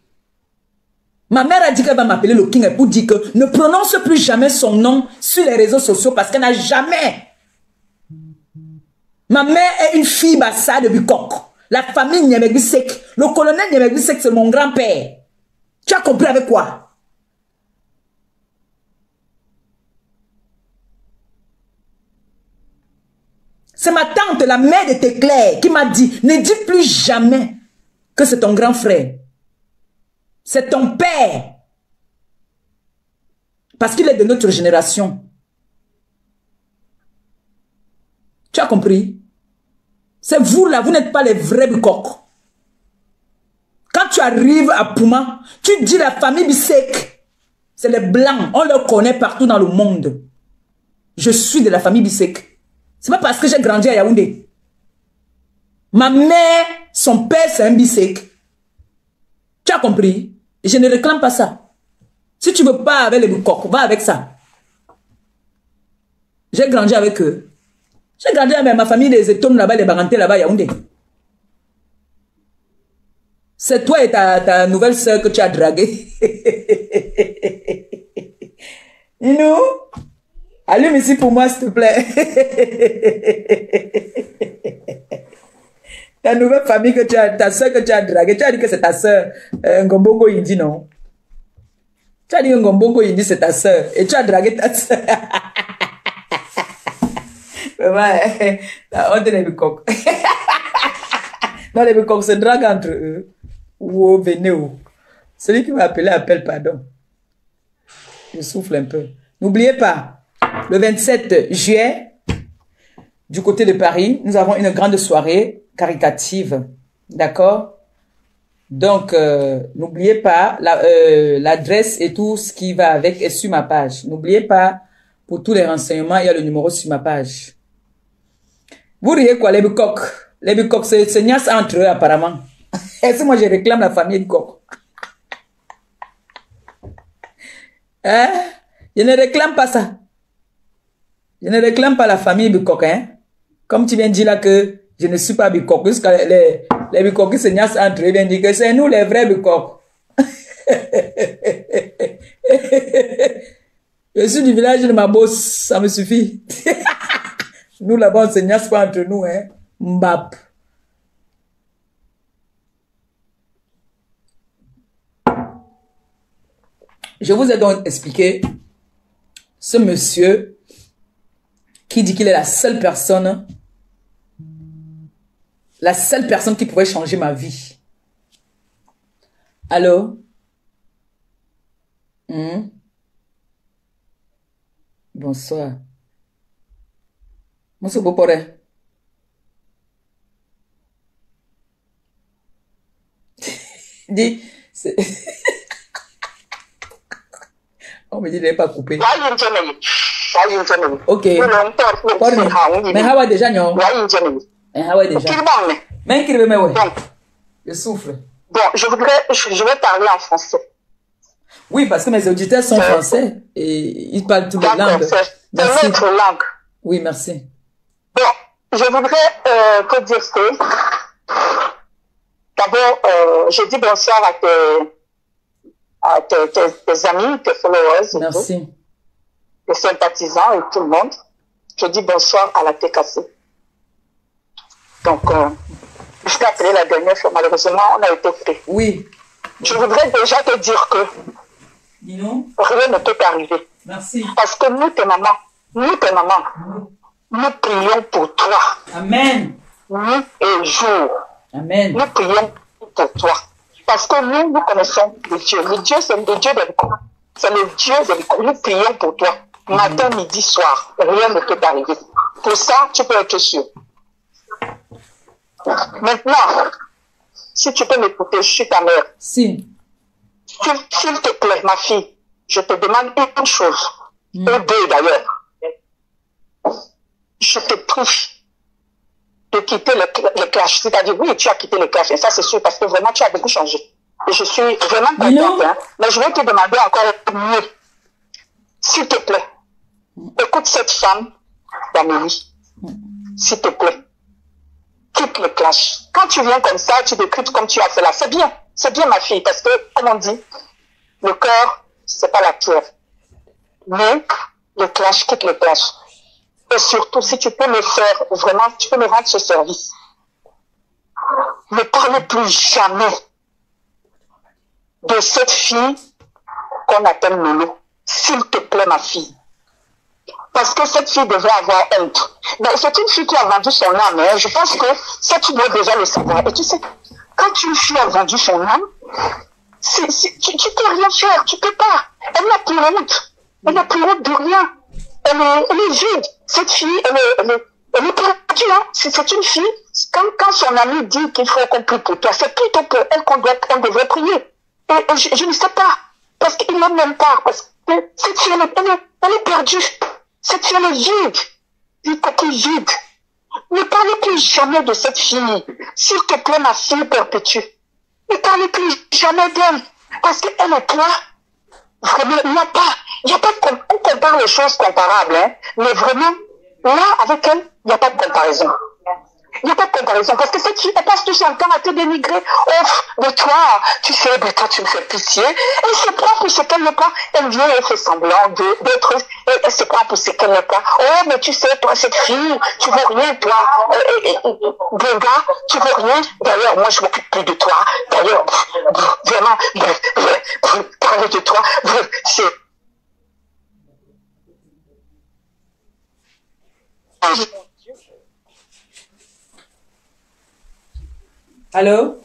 Ma mère a dit qu'elle va m'appeler le king pour dire que ne prononce plus jamais son nom sur les réseaux sociaux parce qu'elle n'a jamais. Ma mère est une fille bassa de Bukok. La famille Nyemegusek. Le colonel Nyemegusek, c'est mon grand-père. Tu as compris avec quoi? C'est ma tante, la mère de Téclair, qui m'a dit, ne dis plus jamais que c'est ton grand frère. C'est ton père. Parce qu'il est de notre génération. Tu as compris? C'est vous là, vous n'êtes pas les vrais Bukok. Quand tu arrives à Pouma, tu dis la famille Bissek. C'est les blancs, on le connaît partout dans le monde. Je suis de la famille Bissek. C'est pas parce que j'ai grandi à Yaoundé. Ma mère, son père, c'est un Bissek. Tu as compris? Et je ne réclame pas ça. Si tu veux pas avec les Bukok, va avec ça. J'ai grandi avec eux. J'ai grandi avec ma famille, les étones là-bas, les barantés là-bas, Yaoundé. C'est toi et ta nouvelle sœur que tu as draguée. Inou, allume ici pour moi, s'il te plaît. Ta nouvelle famille que tu as, ta sœur que tu as draguée, tu as dit que c'est ta sœur, Ngombongo Indi, non? Tu as dit que Ngombongo Indi, c'est ta sœur. Et tu as dragué ta sœur. Ouais, la honte des Bukok. Non, les Bukok se draguent entre eux. Ou venez où. Celui qui m'a appelé, appelle pardon. Je souffle un peu. N'oubliez pas, le 27 juillet, du côté de Paris, nous avons une grande soirée caritative. D'accord? Donc, n'oubliez pas, l'adresse et tout ce qui va avec est sur ma page. N'oubliez pas, pour tous les renseignements, il y a le numéro sur ma page. Vous riez quoi, les Bukok? Les Bukok, c'est niasse entre eux, apparemment. Est-ce que moi, je réclame la famille Bukok? Hein? Je ne réclame pas ça. Je ne réclame pas la famille Bukok, hein? Comme tu viens de dire là que je ne suis pas Bukok. Jusqu'à les Bukok qui se niassent entre eux, ils viennent dire que c'est nous les vrais Bukok. Je suis du village de ma bosse, ça me suffit. Nous là-bas, on se niasse pas entre nous, hein? Mbap. Je vous ai donc expliqué ce monsieur qui dit qu'il est la seule personne qui pouvait changer ma vie. Allô? Bonsoir. Monsieur Bopore. Dis, on me dit de ne pas couper. Ok. Mais Hawa déjà, non? Mais Hawa déjà. Mais qui me ouais. Je souffle. Bon, je vais parler en français. Oui, parce que mes auditeurs sont français et ils parlent toutes les langues. Merci. C'est notre langue. Oui, merci. Bon, je voudrais te dire que d'abord, je dis bonsoir à tes amis, tes followers, merci. Les sympathisants et tout le monde. Je dis bonsoir à la TKC. Donc, je t'ai appelé la dernière fois, malheureusement, on a été pris. Oui. Je voudrais déjà te dire que rien ne peut t'arriver. Merci. Parce que nous, tes mamans, nous prions pour toi. Amen. Nuit et jour. Amen. Nous prions pour toi. Parce que nous connaissons le Dieu. Le Dieu, c'est le Dieu des coups. C'est le Dieu des coups. Nous prions pour toi. Matin, midi, soir. Rien ne peut t'arriver. Pour ça, tu peux être sûr. Maintenant, si tu peux m'écouter, je suis ta mère. Si. S'il te plaît, ma fille, je te demande une chose. Ou deux d'ailleurs. Je te prie de quitter le clash. C'est-à-dire, oui, tu as quitté le clash. Et ça, c'est sûr, parce que vraiment, tu as beaucoup changé. Et je suis vraiment contente. Hein, mais je vais te demander encore mieux. S'il te plaît, écoute cette femme d'Amélie. S'il te plaît. Quitte le clash. Quand tu viens comme ça, tu décryptes comme tu as fait là. C'est bien. C'est bien, ma fille. Parce que, comme on dit, le cœur, c'est pas la pierre. Mais, le clash, quitte le clash. Et surtout, si tu peux me faire, vraiment, tu peux me rendre ce service. Ne parle plus jamais de cette fille qu'on appelle Lolo. S'il te plaît, ma fille. Parce que cette fille devait avoir honte. Ben, c'est une fille qui a vendu son âme. Hein. Je pense que ça, tu dois déjà le savoir. Et tu sais, quand une fille a vendu son âme, tu peux rien faire, tu peux pas. Elle n'a plus honte. Elle n'a plus honte de rien. Elle est vide. Cette fille, elle est perdue. Hein. C'est une fille, quand son ami dit qu'il faut qu'on prie pour toi, c'est plutôt pour elle qu'on devrait prier. Et je ne sais pas. Parce qu'il n'aime même pas. Parce que cette fille, elle est perdue. Cette fille, elle est vide. Une coquille vide. Ne parlez plus jamais de cette fille. S'il te plaît, ma fille perpétue. Ne parlez plus jamais d'elle. Parce qu'elle et toi, vraiment, il n'y a pas on compare les choses comparables, hein. Mais vraiment, là, avec elle, il n'y a pas de comparaison. Il n'y a pas de comparaison. Parce que cette fille, elle passe tout son temps à te dénigrer. Oh, de toi, tu sais, de toi, tu me fais pitié. Elle se prend pour ce qu'elle n'est pas. Elle vient, elle fait semblant d'être, elle se prend pour ce qu'elle n'est pas. Oh, mais tu sais, toi, cette fille, tu veux rien, toi. Benga, tu veux rien. D'ailleurs, moi, je m'occupe plus de toi. D'ailleurs, vraiment, parler de toi, c'est... Allô?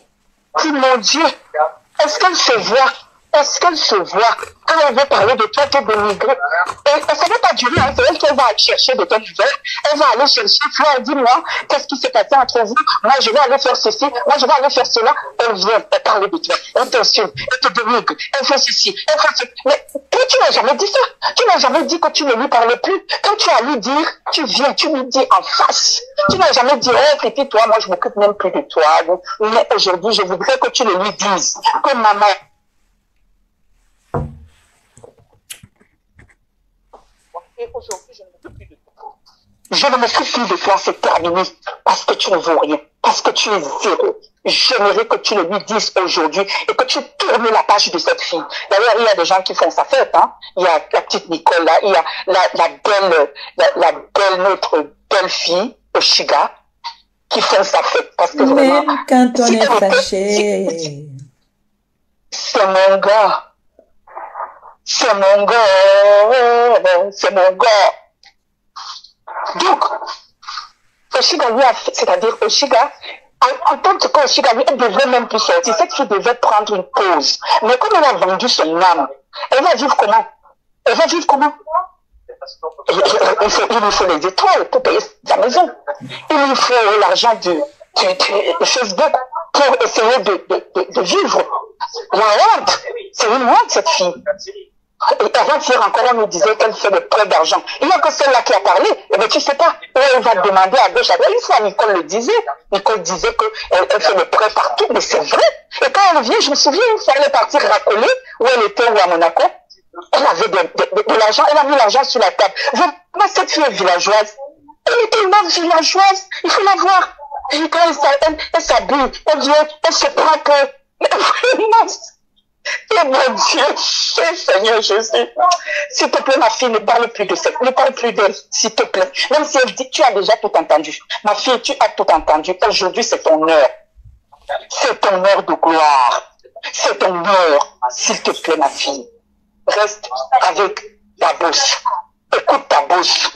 Oh mon Dieu, est-ce qu'elle se voit? Est-ce qu'elle se voit? Quand elle veut parler de toi, te dénigrer. Et ça ne va pas durer, hein. C'est elle qu'elle va aller chercher de tes nouvelles. Elle va aller chercher, Fleur, dis-moi, qu'est-ce qui s'est passé entre vous? Moi, je vais aller faire ceci, moi, je vais aller faire cela. Elle vient, elle parle de toi, elle t'insulte, elle te dénigre, elle fait ceci, elle fait ceci. Mais toi, tu n'as jamais dit ça. Tu n'as jamais dit que tu ne lui parlais plus. Quand tu as lui dire, tu viens, tu lui dis en face. Tu n'as jamais dit, oh, petit, toi, moi, je m'occupe même plus de toi. Mais aujourd'hui, je voudrais que tu le lui dises. Que maman, et aujourd'hui, je ne m'occupe plus de toi. Je ne m'occupe plus de toi, c'est terminé. Parce que tu ne vaux rien. Parce que tu es zéro. J'aimerais que tu le lui dises aujourd'hui et que tu tournes la page de cette fille. D'ailleurs, il y a des gens qui font sa fête, hein. Il y a la petite Nicole, là. Il y a la belle, notre belle fille, Oshiga, qui font sa fête. Parce que vraiment. Même quand on est fâché. C'est mon gars. C'est mon gars, c'est mon gars. Donc, Oshiga lui a fait, c'est-à-dire Oshiga, en tant que Oshiga lui, elle devrait même plus sortir. Cette fille devait prendre une pause. Mais comme elle a vendu son âme, elle va vivre comment? Elle va vivre comment? Il lui faut les étoiles pour payer sa maison. Il lui faut l'argent de Facebook pour essayer de vivre. La honte, c'est une honte cette fille. Et avant-hier encore, on nous disait qu'elle fait des prêts d'argent. Il n'y a que celle-là qui a parlé. Eh bien, tu sais pas. Elle va demander à gauche, à droite. Une fois, Nicole le disait. Nicole disait qu'elle fait des prêts partout. Mais c'est vrai. Et quand elle vient, je me souviens, une fois, elle est partie racoler, où elle était, ou à Monaco. Elle avait de l'argent. Elle a mis l'argent sur la table. Moi, cette fille est villageoise. Elle est tellement villageoise. Il faut la voir. Et quand elle s'habille, elle vient, elle se prend que... Vraiment, et mon Dieu, Seigneur Jésus, s'il te plaît, ma fille, ne parle plus de ça, ne parle plus d'elle, s'il te plaît. Même si elle dit, tu as déjà tout entendu. Ma fille, tu as tout entendu. Aujourd'hui, c'est ton heure. C'est ton heure de gloire. C'est ton heure. S'il te plaît, ma fille, reste avec ta bouche. Écoute ta bouche.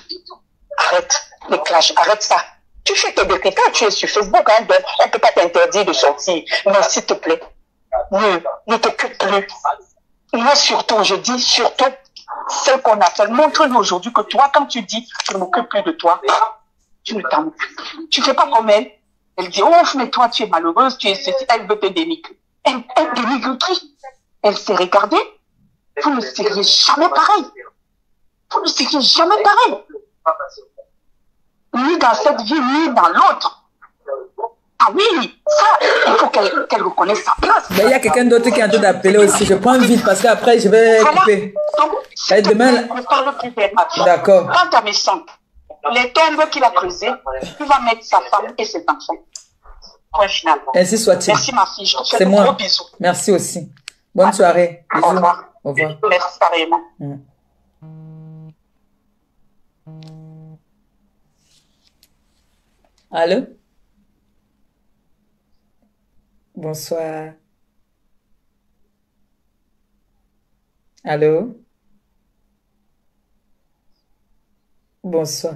Arrête les clashs, arrête ça. Tu fais tes décrets, tu es sur Facebook, hein, donc on ne peut pas t'interdire de sortir. Mais s'il te plaît, ne t'occupe plus. Moi surtout, je dis surtout, celle qu'on appelle, montre-nous aujourd'hui que toi, quand tu dis, je ne m'occupe plus de toi, tu ne t'en occupes plus. Tu fais pas comme elle. Elle dit, ouf, mais toi, tu es malheureuse, tu es ceci, elle veut te dénigrer. Elle dénigre qui? Elle s'est regardée. Vous ne serez jamais pareil. Vous ne serez jamais pareil. Ni dans cette vie, ni dans l'autre. Ah oui, ça, il faut qu'elle reconnaisse sa place. Mais il y a quelqu'un d'autre qui est en train d'appeler aussi. Je prends vite parce qu'après, je vais couper. Donc, demain... on parle plus d'elle. D'accord. Quant à mes sons, les tombes qu'il a creusées, il va mettre sa femme et ses enfants. Point final. Ainsi soit-il. Merci ma fille, je te fais C'est de moi. gros bisous. Merci aussi. Bonne soirée. Bisous. Au revoir. Au revoir. Merci pareillement. Allô? Bonsoir. Allô? Bonsoir.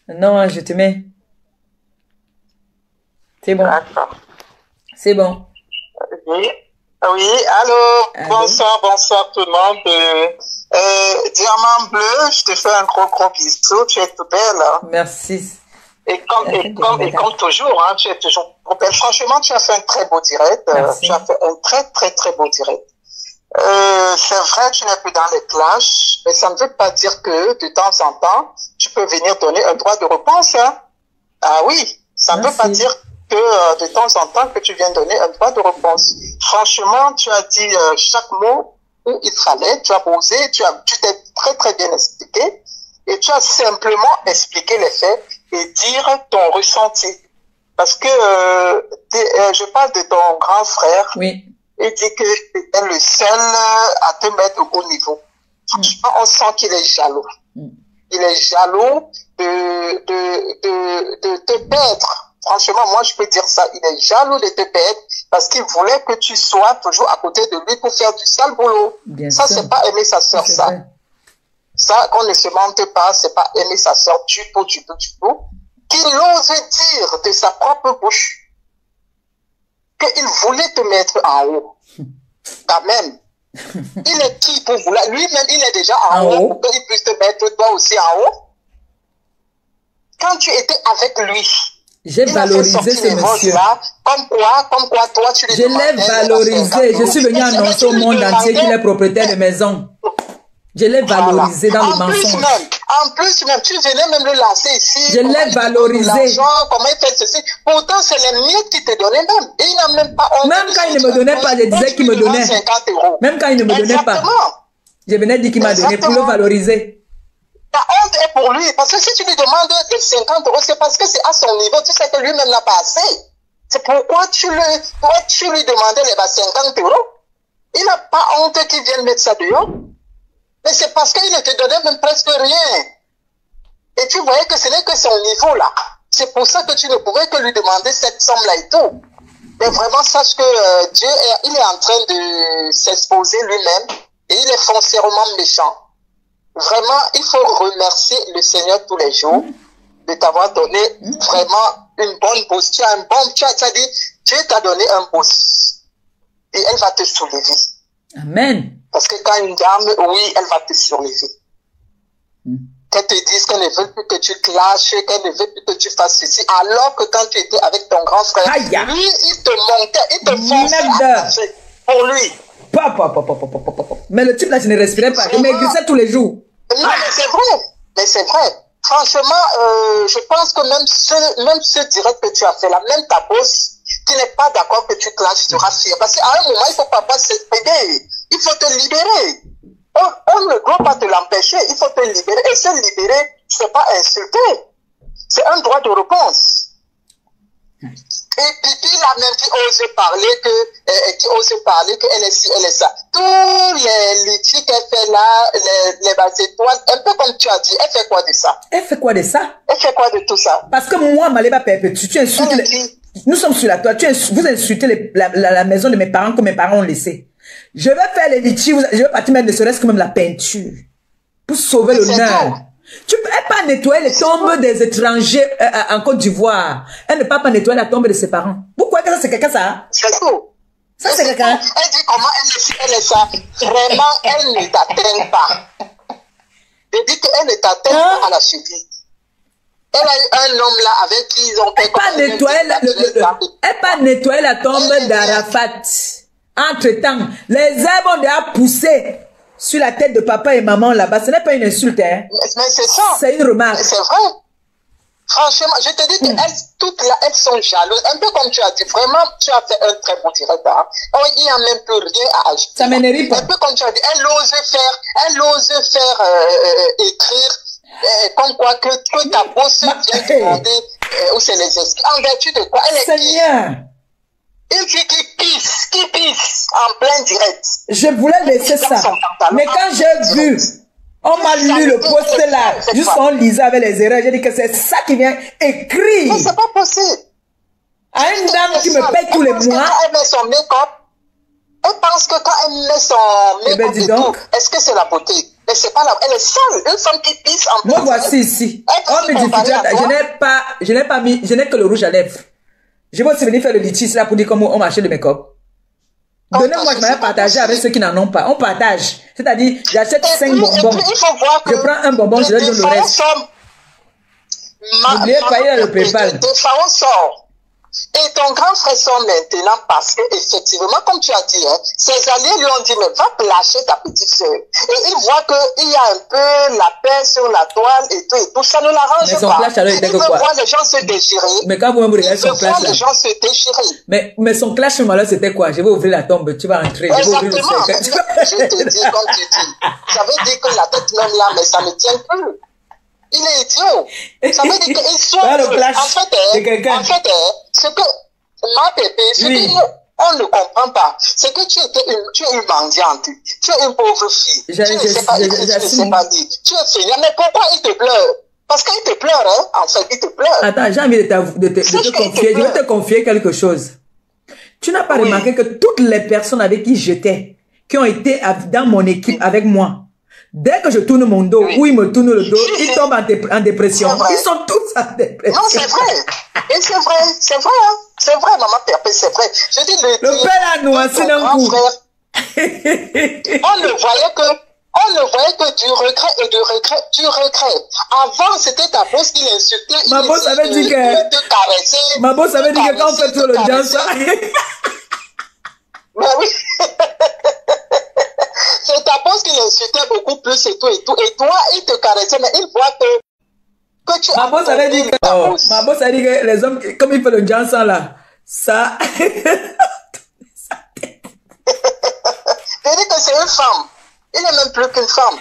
Non, je te mets. C'est bon. D'accord. C'est bon. Oui, oui, allô, bonsoir, bonsoir tout le monde. Diamant bleu, je te fais un gros bisou, tu es tout belle. Merci. Et comme toujours, hein, tu es toujours belle. Franchement, tu as fait un très beau direct. Tu as fait un très beau direct. C'est vrai, tu n'es plus dans les clashs, mais ça ne veut pas dire que de temps en temps, tu peux venir donner un droit de réponse. Hein. Ah oui, ça ne veut pas dire que de temps en temps que tu viens donner un droit de réponse. Franchement, tu as dit chaque mot où il fallait, tu as posé, tu t'es très bien expliqué et tu as simplement expliqué les faits et dire ton ressenti. Parce que je parle de ton grand frère. Oui. Il dit que tu es le seul à te mettre au haut niveau. Franchement, on sent qu'il est jaloux. Il est jaloux de te perdre. Franchement, moi, je peux dire ça. Il est jaloux de te perdre parce qu'il voulait que tu sois toujours à côté de lui pour faire du sale boulot. Bien ça, sûr. c'est pas aimer sa sœur, ça. Vrai. Ça, qu'on ne se mente pas, c'est pas aimer sa sœur du tout. Qu'il ose dire de sa propre bouche qu'il voulait te mettre en haut. Quand même. Il est qui pour vouloir? Lui-même, il est déjà en haut pour qu'il puisse te mettre toi aussi en haut. Quand tu étais avec lui, j'ai valorisé ce monsieur. Là, comme quoi, toi, tu je l'ai valorisé. Je suis venu annoncer au monde entier qu'il est propriétaire de maison. Je l'ai valorisé dans le mensonge. En plus même, tu venais même le lancer ici. Je l'ai valorisé. Comment il fait ceci. Pourtant, c'est les miettes qui te donnaient même. Et il n'a même pas honte. Même quand il ne me donnait pas, je disais qu'il me donnait. 50 €. Même quand il ne me donnait pas. Je venais dire qu'il m'a donné pour le valoriser. La honte est pour lui. Parce que si tu lui demandes 50 €, c'est parce que c'est à son niveau. Tu sais que lui-même n'a pas assez. C'est pourquoi tu lui demandais les 50 €. Il n'a pas honte qu'il vienne mettre ça dehors. Mais c'est parce qu'il ne te donnait même presque rien. Et tu voyais que ce n'est que son niveau là. C'est pour ça que tu ne pouvais que lui demander cette somme-là et tout. Mais vraiment, sache que Dieu, il est en train de s'exposer lui-même et il est foncièrement méchant. Vraiment, il faut remercier le Seigneur tous les jours de t'avoir donné vraiment une bonne bourse. Tu as un bon, tu as dit, Dieu t'a donné un bourse. Et elle va te soulever. Amen. Parce que quand une dame, oui, elle va te soulever. Qu'elle te dise qu'elle ne veut plus que tu clashes, qu'elle ne veut plus que tu fasses ceci. Alors que quand tu étais avec ton grand frère, lui, il te montait, il te forçait à clasher pour lui. Mais le type là, je ne respirais pas. Je maigrissais tous les jours. Non, mais c'est vrai. Mais c'est vrai. Franchement, je pense que même ce direct que tu as fait là, même ta boss, qui n'est pas d'accord que tu clashes, sera fier. Parce qu'à un moment, il ne faut pas s'expédier. Il faut te libérer. On ne doit pas te l'empêcher. Il faut te libérer. Et se libérer, c'est pas insulter. C'est un droit de réponse. Et Pipi, la même qui ose parler qu'elle est ci, elle est ça. Tous les litiges qu'elle fait là, les bases étoiles, un peu comme tu as dit, elle fait quoi de ça? Elle fait quoi de ça? Elle fait quoi de tout ça? Parce que moi, Maléba Perpétue, tu insultes nous sommes sur la toile, vous insultez la maison de mes parents que mes parents ont laissé. Je vais faire les litiges, je vais partir mettre ne serait-ce que même la peinture. Pour sauver l'honneur. Tu ne peux pas nettoyer les tombes des étrangers en Côte d'Ivoire. Elle ne peut pas nettoyer la tombe de ses parents. Pourquoi c'est quelqu'un ça? C'est tout. Ça, c'est quelqu'un. Elle dit comment elle est ça. Vraiment, elle ne t'atteint pas. Elle dit qu'elle ne t'atteint pas à la cheville. Elle a eu un homme là avec qui ils ont fait elle pas nettoyer la tombe d'Arafat. Entre-temps, les herbes ont déjà poussé sur la tête de papa et maman là-bas. Ce n'est pas une insulte, hein. Mais c'est ça. C'est une remarque. C'est vrai. Franchement, je te dis qu'elles, toutes là, elles sont jalouses. Un peu comme tu as dit, vraiment, tu as fait un très bon direct. Hein. Il n'y a même plus rien à ajouter. Ça m'énerve pas. Un peu comme tu as dit, elle ose faire écrire comme quoi que ta bosse vient demander où c'est les esprits. En vertu de quoi? Elle est Seigneur. Une fille qui pisse en plein direct. Je voulais laisser ça. Mais quand j'ai vu, on m'a lu le post là, juste en lisant avec les erreurs, j'ai dit que c'est ça qui vient écrire. Mais c'est pas possible. À une dame qui me paye tous les mois. Elle met son make-up. Elle pense que quand elle met son make-up et tout, est-ce que c'est la beauté? Mais c'est pas la... Elle est sale. Une femme qui pisse en plein direct. Moi voici ici. Je n'ai que le rouge à lèvres. Je vais aussi venir faire le litige là pour dire comment on m'achète le make-up. Donnez-moi, je vais partager avec ceux qui n'en ont pas. On partage. C'est-à-dire, j'achète 5 bonbons. Je prends un bonbon, je leur donne le reste. N'oubliez pas, il y a le PayPal. Et ton grand frère sort maintenant parce que effectivement, comme tu as dit, hein, ses alliés lui ont dit, mais va placer ta petite soeur. Et il voit qu'il y a un peu la paix sur la toile et tout, ça ne l'arrange pas. Il veut voir les gens se déchirer. Mais quand vous me regardez son clash, les gens se déchirer. Mais son clash malheur, c'était quoi? Je vais ouvrir la tombe, tu vas entrer. Exactement. Je te dis, comme tu dis. J'avais dit que la tête même là, mais ça ne tient plus. Il est idiot. Ça veut dire qu'il souffre. En fait, ce que ma pépé, ce que on ne comprend pas, c'est que tu es une mendiante. Tu es une pauvre fille. Tu ne sais pas écrire, tu ne sais pas dire. Tu es fainéant. Mais pourquoi il te pleure? Parce qu'il te pleure, hein. En fait, il te pleure. Attends, j'ai envie de te confier. Je vais te confier quelque chose. Tu n'as pas remarqué que toutes les personnes avec qui j'étais, qui ont été dans mon équipe avec moi, dès que je tourne mon dos, ou ils me tournent le dos, ils tombent en dépression. Ils sont tous en dépression. Non, c'est vrai. Et c'est vrai, hein. C'est vrai, maman Pépé, c'est vrai. Je dis le père a noissé d'un coup. On ne voyait que du regret. Avant, c'était ta bosse qui l'insultait. Ma bosse avait dit que... Ma bosse avait dit que quand on fait tout le danse... Mais oui. C'est ta bosse qui l'insultait beaucoup plus et tout. Et toi, il te caressait, mais il voit que tu ma bosse avait dit que... Ma bosse a dit que les hommes, comme ils font le Johnson là, ça... Je dis que c'est une femme. Il n'est même plus qu'une femme.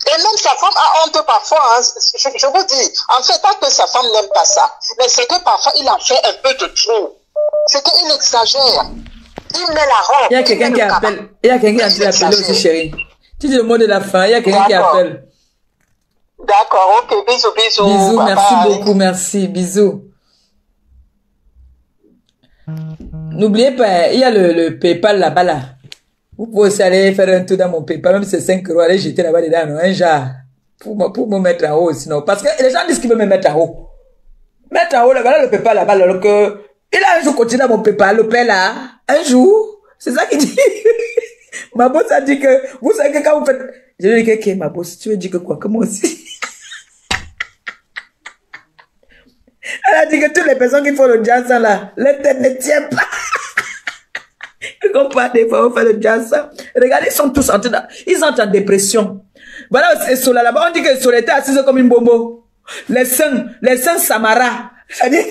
Et même sa femme a honte parfois. Hein. Je vous dis, en fait, pas que sa femme n'aime pas ça, mais c'est que parfois il en fait un peu de trop. C'est qu'il exagère. Il met la robe. Il y a quelqu'un qui appelle. Il y a quelqu'un qui appelle aussi, chérie. Tu dis le mot de la fin. Il y a quelqu'un qui appelle. D'accord, ok. Bisous. Bisous, merci beaucoup, merci. Bisous. N'oubliez pas, il y a le PayPal là-bas là. Vous pouvez aussi aller faire un tour dans mon PayPal, même si c'est 5 €, aller jeter là-bas dedans, non, un genre. Pour me mettre en haut, sinon. Parce que les gens disent qu'ils veulent me mettre en haut. Mettre en haut, là, voilà le PayPal là-bas, alors que, il a un jour continué dans mon PayPal, le père là. Un jour. C'est ça qu'il dit. Ma boss a dit que, vous savez que quand vous faites, je lui ai dit, ok, ma boss, tu veux dire que quoi, que moi aussi. Elle a dit que toutes les personnes qui font le jazz là, leur tête ne tient pas. Ils comprennent des fois, on fait le jazz. Regardez, ils sont tous en train ils entrent en dépression. Voilà, Sola là-bas, on dit que Sola était assise comme une bombo. Les seins Samara. C'est-à-dire,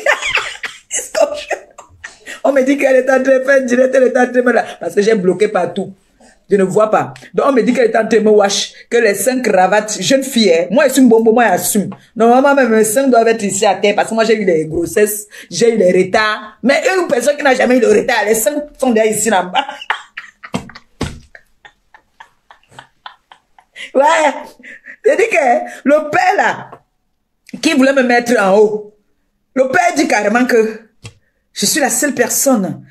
on me dit qu'elle est en train de faire direct, elle est en train de me là. Parce que j'ai bloqué partout. Je ne vois pas. Donc on me dit qu'elle est en train de me wash, que les seins cravates, jeune fille, hein, moi je suis une bombe, moi j'assume. Normalement même mes seins doivent être ici à terre parce que moi j'ai eu des grossesses, j'ai eu des retards. Mais une personne qui n'a jamais eu de retard, les seins sont déjà ici là-bas. Ouais. Je dis que le père là, qui voulait me mettre en haut, le père dit carrément que je suis la seule personne.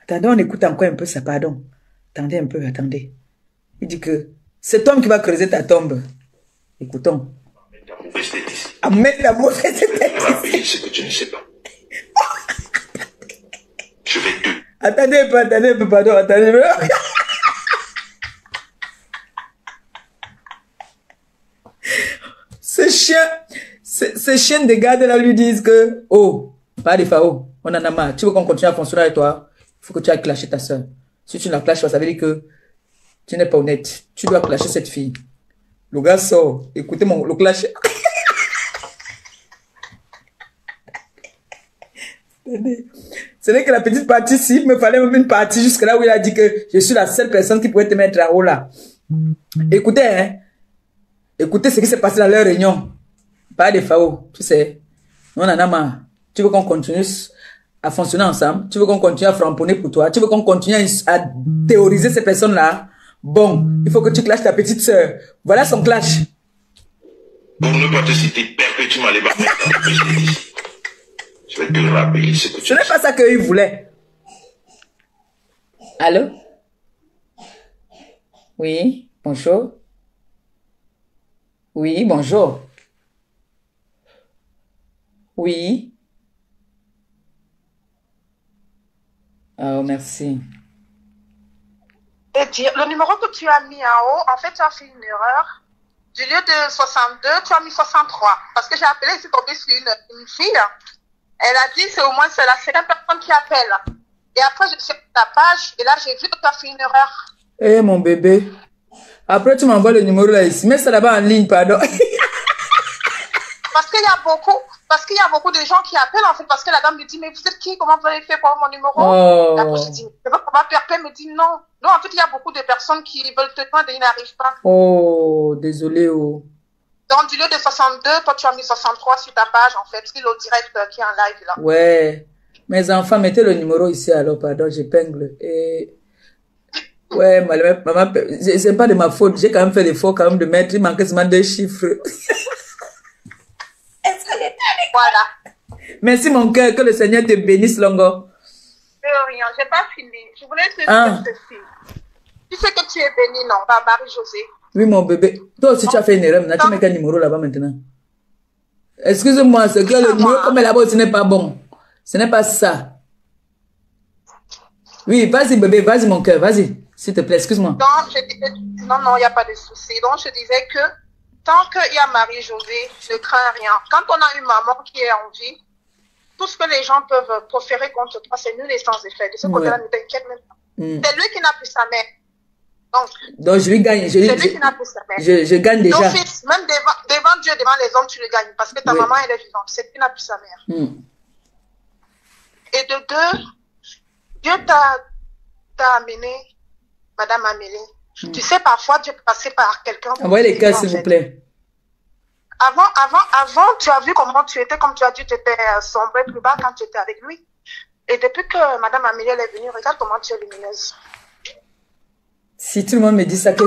Attendez, on écoute encore un peu ça, pardon. Attendez un peu, attendez. Il dit que cet homme qui va creuser ta tombe. Écoutons. Amène la mauvaise tête ici. Amène la mauvaise tête ici. Ce que tu ne sais pas. Attendez, pardon, attendez. Ces chiens de garde là lui disent que, oh, pas de FAO, on en a marre. Tu veux qu'on continue à fonctionner avec toi? Il faut que tu ailles clasher ta soeur. Si tu ne la clashes pas, ça veut dire que tu n'es pas honnête. Tu dois clasher cette fille. Le gars sort. Écoutez le clash. Ce n'est que la petite partie, si il me fallait même une partie jusque là où il a dit que je suis la seule personne qui pouvait te mettre là-haut là. Écoutez, hein. Écoutez ce qui s'est passé dans leur réunion. Pas de FAO, tu sais. On en a marre. Tu veux qu'on continue à fonctionner ensemble? Tu veux qu'on continue à framponner pour toi? Tu veux qu'on continue à théoriser ces personnes-là? Bon, il faut que tu clashes ta petite sœur. Voilà son clash. Pour ne pas te citer perpétuement les barres, je vais te rappeler ce que tu Ce n'est pas ça qu'il voulait. Allô? Oui, bonjour. Oui, bonjour. Oui. Oh, merci. Et dire, le numéro que tu as mis en haut, en fait, tu as fait une erreur. Du lieu de 62, tu as mis 63. Parce que j'ai appelé, c'est tombé sur une fille. Elle a dit, c'est au moins c'est la seconde personne qui appelle. Et après, j'ai fait ta page, et là, j'ai vu que tu as fait une erreur. Eh, mon bébé. Après, tu m'envoies le numéro là ici. Mets ça là-bas en ligne, pardon. Parce qu'il y a beaucoup de gens qui appellent, en fait, parce que la dame me dit, mais vous êtes qui? Comment vous avez fait pour mon numéro? Oh. Après, je dis, comment Perpé me dit non. Non, en fait, il y a beaucoup de personnes qui veulent te joindre et ils n'arrivent pas. Oh, désolé, oh. Donc, du lieu de 62, toi, tu as mis 63 sur ta page, en fait. C'est le direct qui est en live, là. Ouais. Mes enfants, mettez le numéro ici, alors, pardon, j'épingle. Et... ouais, maman, c'est pas de ma faute. J'ai quand même fait l'effort quand même de mettre, il manquait seulement 2 chiffres. Voilà. Merci, mon cœur, que le Seigneur te bénisse, Longo. Rien, j'ai pas fini. Je voulais te dire ceci. Tu sais que tu es béni, non, par Marie-Josée. Oui, mon bébé. Toi aussi, tu as fait une erreur. Maintenant, tu mets quel numéro là-bas maintenant? Excuse-moi, c'est que le numéro comme là-bas, ce n'est pas bon. Ce n'est pas ça. Oui, vas-y, bébé, vas-y, mon cœur, vas-y. S'il te plaît, excuse-moi. Non, il n'y a pas de souci. Donc, je disais que tant qu'il y a Marie-Josée, je ne crains rien. Quand on a une maman qui est en vie, tout ce que les gens peuvent proférer contre toi, c'est nul et sans effet. De ce côté-là, ne t'inquiète même pas. C'est lui qui n'a plus sa mère. Donc je lui gagne. C'est lui qui n'a plus sa mère. Je gagne déjà. Ton fils, même devant Dieu, devant les hommes, tu le gagnes. Parce que ta maman, elle est vivante. C'est lui qui n'a plus sa mère. Et de deux, Dieu t'a amené, Madame Amélie. Tu sais, parfois, Dieu peut passer par quelqu'un. Envoyez les cœurs, s'il vous plaît. Avant, tu as vu comment tu étais, comme tu as dit, tu étais sombré plus bas quand tu étais avec lui. Et depuis que Madame Amélie elle est venue, regarde comment tu es lumineuse. Si tout le monde me dit ça, que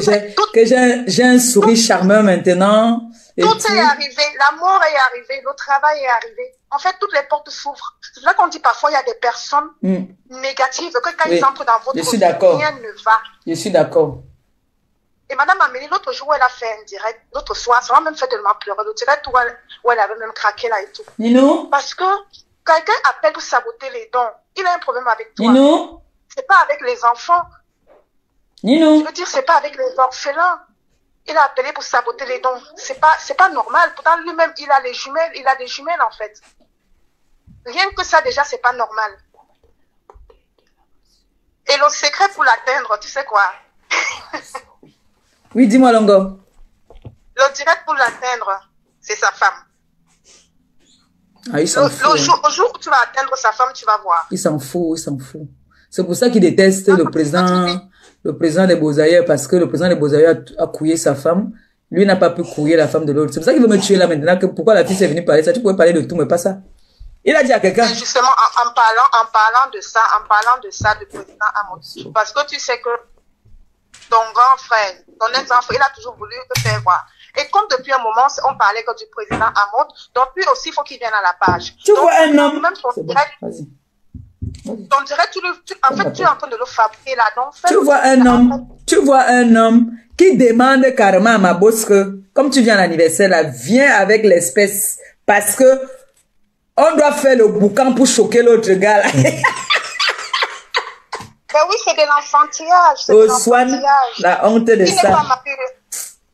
j'ai un sourire charmeur maintenant. Tout est arrivé, l'amour est arrivé, le travail est arrivé. En fait, toutes les portes s'ouvrent. C'est là qu'on dit parfois, il y a des personnes négatives, que quand ils entrent dans votre vie, rien ne va. Je suis d'accord. Et Madame Amélie, l'autre jour, elle a fait un direct, l'autre soir, ça m'a même fait tellement pleurer. Le direct où elle avait même craqué là et tout. Nino? Parce que quelqu'un appelle pour saboter les dons. Il a un problème avec toi. Nino? C'est pas avec les enfants. Nino? Je veux dire, c'est pas avec les orphelins. Il a appelé pour saboter les dons. C'est pas normal. Pourtant, lui-même, il a des jumelles, en fait. Rien que ça, déjà, c'est pas normal. Et le secret pour l'atteindre, tu sais quoi? Oui, dis-moi, Longo. Le direct pour l'atteindre, c'est sa femme. Ah, il s'en fout. Le jour où tu vas atteindre sa femme, tu vas voir. Il s'en fout, il s'en fout. C'est pour ça qu'il déteste le président des Beaux-Ailleurs, parce que le président des Beaux-Ailleurs a couillé sa femme. Lui n'a pas pu couiller la femme de l'autre. C'est pour ça qu'il veut me tuer là maintenant. Pourquoi la fille est venue parler ça? Tu pouvais parler de tout, mais pas ça. Il a dit à quelqu'un. Justement, en parlant de ça, le président Amout. Parce que tu sais que ton grand frère, ton ex-grand frère, il a toujours voulu te faire voir. Et comme depuis un moment, on parlait que du président Amout, donc lui aussi, il faut qu'il vienne à la page. Tu vois un homme. Même ton direct, vas-y. Ton direct, en fait, tu es en train de le fabriquer là. Donc, tu vois un homme qui demande carrément à ma bosse que, comme tu viens à l'anniversaire là, viens avec l'espèce, parce que on doit faire le boucan pour choquer l'autre gars là. Ben oui, c'est de l'enfantillage. Oh, Swan, la honte de Il n'est ça. pas mature.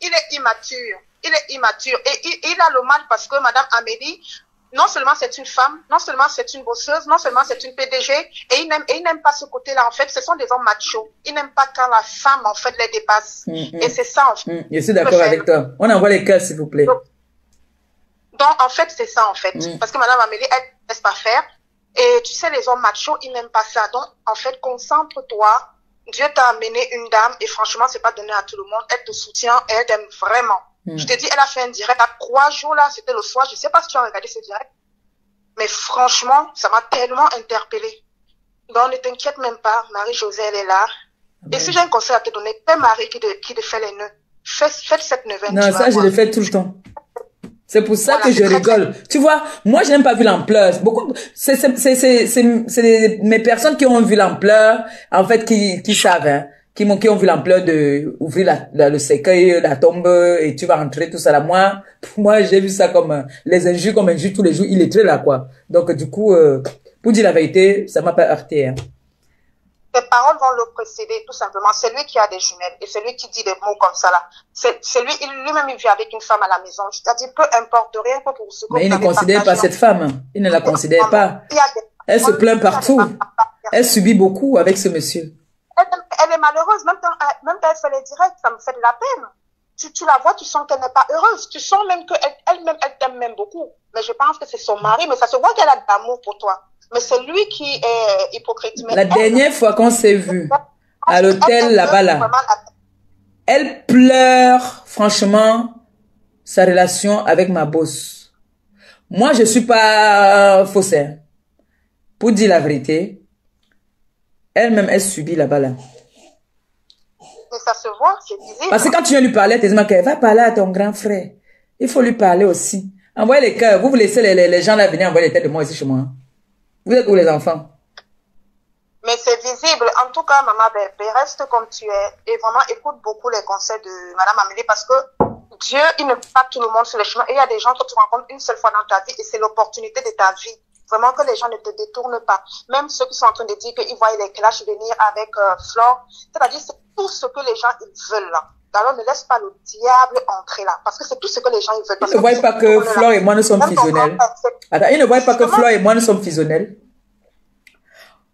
Il est immature. Il est immature. Et il a le mal parce que Madame Amélie, non seulement c'est une femme, non seulement c'est une bosseuse, non seulement c'est une PDG, et il n'aime pas ce côté-là. En fait, ce sont des hommes machos. Il n'aime pas quand la femme, en fait, les dépasse. Et c'est ça, en fait. Je suis d'accord avec toi. On envoie les cas, s'il vous plaît. Donc, en fait, c'est ça, en fait. Parce que Madame Amélie, elle ne laisse pas faire. Et tu sais, les hommes machos, ils n'aiment pas ça. Donc, en fait, concentre-toi. Dieu t'a amené une dame, et franchement, c'est pas donné à tout le monde. Elle te soutient, et elle t'aime vraiment. Je te dis, elle a fait un direct à 3 jours, là, c'était le soir. Je sais pas si tu as regardé ce direct. Mais franchement, ça m'a tellement interpellée. Donc, ne t'inquiète même pas. Marie-Josée, elle est là. Et si j'ai un conseil à te donner, fais Marie qui te fait les nœuds. Faites cette neuvaine. Non, ça, je le fais tout le temps. C'est pour ça Voilà, que je c'est très, rigole. Tu vois, moi, je n'ai pas vu l'ampleur. Beaucoup, c'est mes personnes qui ont vu l'ampleur, en fait, qui savent, hein, qui ont vu l'ampleur de ouvrir le cercueil, la tombe, et tu vas rentrer, tout ça là. Moi, j'ai vu ça comme les injures, comme injures tous les jours, il est très là, quoi. Donc, du coup, pour dire la vérité, ça m'a pas heurté, hein. Tes paroles vont le précéder, tout simplement. C'est lui qui a des jumelles et c'est lui qui dit des mots comme ça, là. C'est lui, lui-même, il vit avec une femme à la maison. C'est-à-dire, peu importe, rien que pour ce que Mais il vous ne avez considère pas partagé. cette femme. Il ne la considère pas. Elle se plaint partout. Elle subit beaucoup avec ce monsieur. Elle est malheureuse, même quand elle fait les directs, ça me fait de la peine. Tu la vois, tu sens qu'elle n'est pas heureuse. Tu sens même qu'elle-même, elle t'aime même beaucoup. Mais je pense que c'est son mari, mais ça se voit qu'elle a de l'amour pour toi. Mais c'est lui qui est hypocrite. Mais La dernière fois qu'on s'est vu à l'hôtel là-bas, là, elle pleure, franchement, sa relation avec ma boss. Moi, je suis pas fausse, hein. Pour dire la vérité, elle-même, elle subit là-bas, là. Mais ça se voit, c'est visible. Parce que quand tu viens lui parler, tu dis, qu'elle va parler à ton grand frère. Il faut lui parler aussi. Envoyez les cœurs. Vous laissez les gens là venir envoyer les têtes de moi ici chez moi. Vous êtes où les enfants? Mais c'est visible. En tout cas, maman bébé, reste comme tu es. Et vraiment, écoute beaucoup les conseils de Madame Amélie parce que Dieu, il ne met pas tout le monde sur le chemin. Et il y a des gens que tu rencontres une seule fois dans ta vie et c'est l'opportunité de ta vie. Vraiment que les gens ne te détournent pas. Même ceux qui sont en train de dire qu'ils voient les clashs venir avec Flore. C'est-à-dire, c'est tout ce que les gens ils veulent là. Alors ne laisse pas le diable entrer là. Parce que c'est tout ce que les gens ils veulent. Ils ne voient pas que Flore et moi nous sommes fusionnels. Attends, ils ne voient pas que Flore et moi nous sommes fusionnels.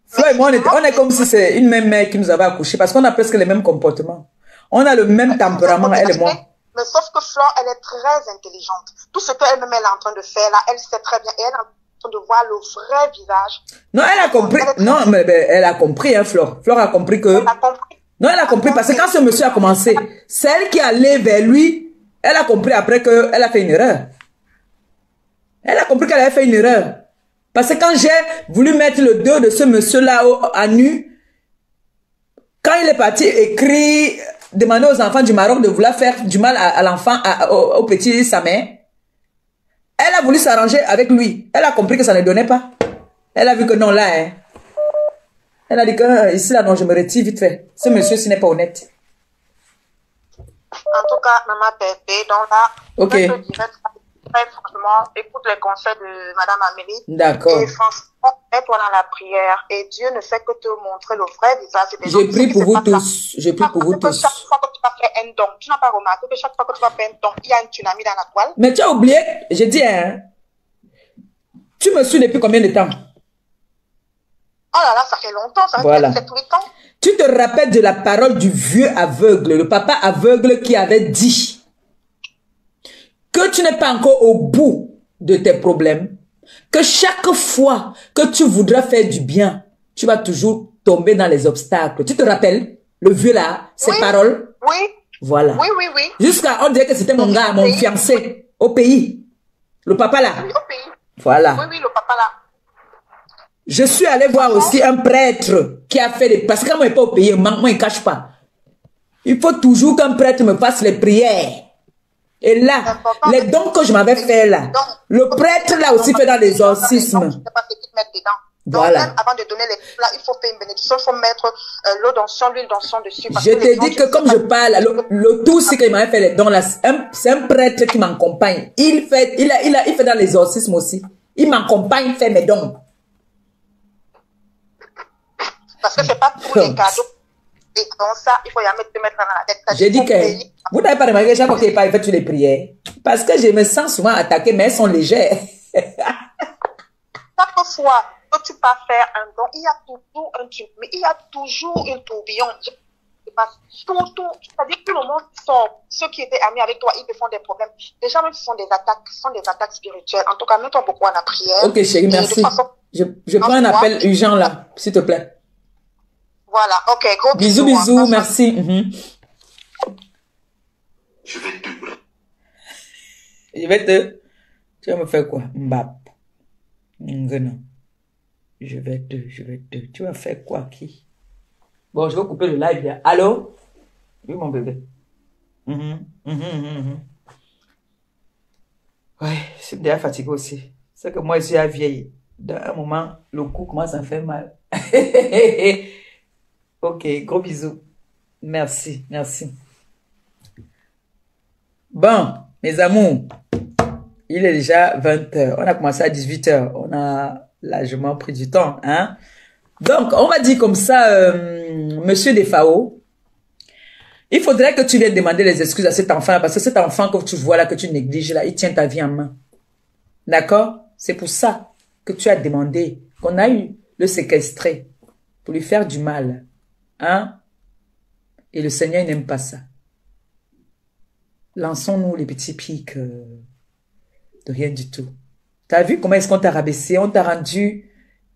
Flore et moi, on est comme si c'est une même mère qui nous avait accouchés parce qu'on a presque les mêmes comportements. On a le même tempérament, elle et moi. Mais sauf que Flore, elle est très intelligente. Tout ce qu'elle-même elle est en train de faire là, elle sait très bien. Et elle est en train de voir le vrai visage. Non, elle a compris. Non, mais elle a compris, hein, Flore. Flore a compris que... Elle a compris. Non, elle a compris parce que quand ce monsieur a commencé, celle qui allait vers lui, elle a compris après qu'elle a fait une erreur. Elle a compris qu'elle avait fait une erreur. Parce que quand j'ai voulu mettre le dos de ce monsieur-là à nu, quand il est parti écrire, demander aux enfants du Maroc de vouloir faire du mal à l'enfant, au petit sa mère, elle a voulu s'arranger avec lui. Elle a compris que ça ne donnait pas. Elle a vu que non, là, hein. Elle a dit que ici, là, non, je me retire vite fait. Ce monsieur, ce n'est pas honnête. En tout cas, maman bébé, donc là, ok. Je te dirais très franchement, écoute les conseils de Madame Amélie. D'accord. Et franchement, mets-toi dans la prière. Et Dieu ne fait que te montrer le vrai visage des gens. J'ai prié pour vous tous. J'ai prié pour vous tous. Chaque fois que tu vas faire un don, tu n'as pas remarqué que chaque fois que tu vas faire un don, il y a un tsunami dans la toile. Mais tu as oublié, j'ai dit, hein, tu me suis depuis combien de temps? Oh là là, ça fait longtemps, ça fait voilà. 7-8 ans. Tu te rappelles de la parole du vieux aveugle, le papa aveugle qui avait dit que tu n'es pas encore au bout de tes problèmes, que chaque fois que tu voudras faire du bien, tu vas toujours tomber dans les obstacles. Tu te rappelles, le vieux là, ses paroles? Oui. Voilà. Oui, oui, oui. Jusqu'à, on dirait que c'était mon gars, mon fiancé, au pays. Le papa là. Oui, au pays. Voilà. Oui, oui, le papa là. Je suis allé voir aussi un prêtre qui a fait des... Parce que quand moi, je n'ai pas au pays, moi, je ne cache pas. Il faut toujours qu'un prêtre me fasse les prières. Et là, les dons que je m'avais fait là, le prêtre l'a aussi fait dans l'exorcisme. Voilà. Donc, avant de donner les plats, il faut faire une bénédiction, il faut mettre l'eau d'onction, l'huile d'onction dessus. Je te dis que comme je parle, le tout, c'est qu'il m'avait fait les dons là, c'est un prêtre qui m'accompagne. Il fait dans l'exorcisme aussi. Il m'accompagne, fait mes dons. parce que c'est pas tous les cadeaux. Et donc ça, il faut jamais te mettre dans la tête. J'ai dit que vous n'avez pas remarqué chaque fois qu'il parle, il fait toutes les prières. Parce que je me sens souvent attaquée, mais elles sont légères. Chaque fois que tu vas faire un don, il y a toujours un truc, mais il y a toujours un tourbillon. C'est-à-dire que le monde sort. Ceux qui étaient amis avec toi, ils te font des problèmes. Les gens même font des attaques spirituelles. En tout cas, mets-toi beaucoup en la prière. Ok, chérie, merci. Je prends un appel urgent là, s'il te plaît. Voilà, ok, gros bisous. Bisous, bisous, merci. Je vais te... Tu vas me faire quoi? Mbap. Non. Je vais te... Tu vas faire quoi, qui? Bon, je vais couper le live là. Allô? Oui, mon bébé. Ouais, je suis déjà fatigué aussi. C'est que moi, je suis à vieille. Dans un moment, le cou commence à faire mal. Ok, gros bisous. Merci. Bon, mes amours, il est déjà 20h. On a commencé à 18h. On a largement pris du temps, hein. Donc, on va dire comme ça, Monsieur Defao, il faudrait que tu viennes demander les excuses à cet enfant, parce que cet enfant que tu vois là, que tu négliges là, il tient ta vie en main. D'accord? C'est pour ça que tu as demandé qu'on a eu le séquestrer pour lui faire du mal. Hein? Et le Seigneur n'aime pas ça. Lançons-nous les petits pics de rien du tout. T'as vu comment est-ce qu'on t'a rabaissé? On t'a rendu...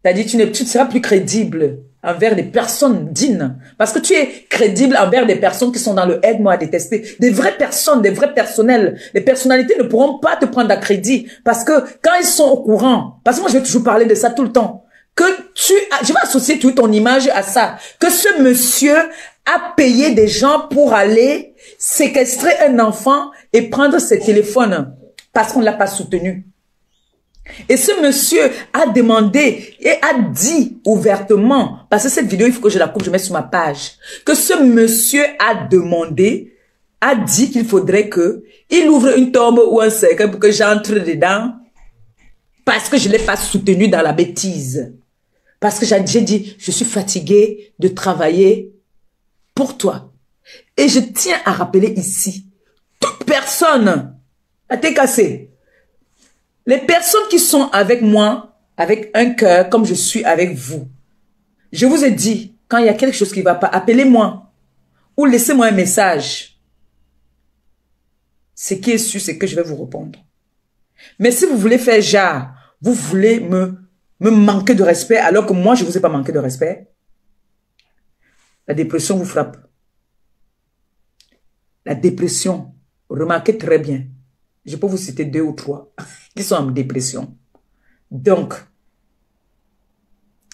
T'as dit tu ne seras plus crédible envers des personnes dignes. Parce que tu es crédible envers des personnes qui sont dans le aide-moi à détester. Des vraies personnes, des vrais personnels. Les personnalités ne pourront pas te prendre à crédit. Parce que quand ils sont au courant, parce que moi je vais toujours parler de ça tout le temps, que je vais associer toute ton image à ça, que ce monsieur a payé des gens pour aller séquestrer un enfant et prendre ses téléphones parce qu'on ne l'a pas soutenu. Et ce monsieur a demandé et a dit ouvertement, parce que cette vidéo, il faut que je la coupe, je mets sur ma page, que ce monsieur a demandé, a dit qu'il faudrait que il ouvre une tombe ou un cercueil pour que j'entre dedans parce que je ne l'ai pas soutenu dans la bêtise. Parce que j'ai dit, je suis fatiguée de travailler pour toi. Et je tiens à rappeler ici, toute personne a été cassée. Les personnes qui sont avec moi, avec un cœur, comme je suis avec vous, je vous ai dit, quand il y a quelque chose qui ne va pas, appelez-moi ou laissez-moi un message. Ce qui est sûr, c'est que je vais vous répondre. Mais si vous voulez faire genre, vous voulez me manquer de respect alors que moi, je ne vous ai pas manqué de respect, la dépression vous frappe. La dépression, remarquez très bien. Je peux vous citer 2 ou 3 qui sont en dépression. Donc,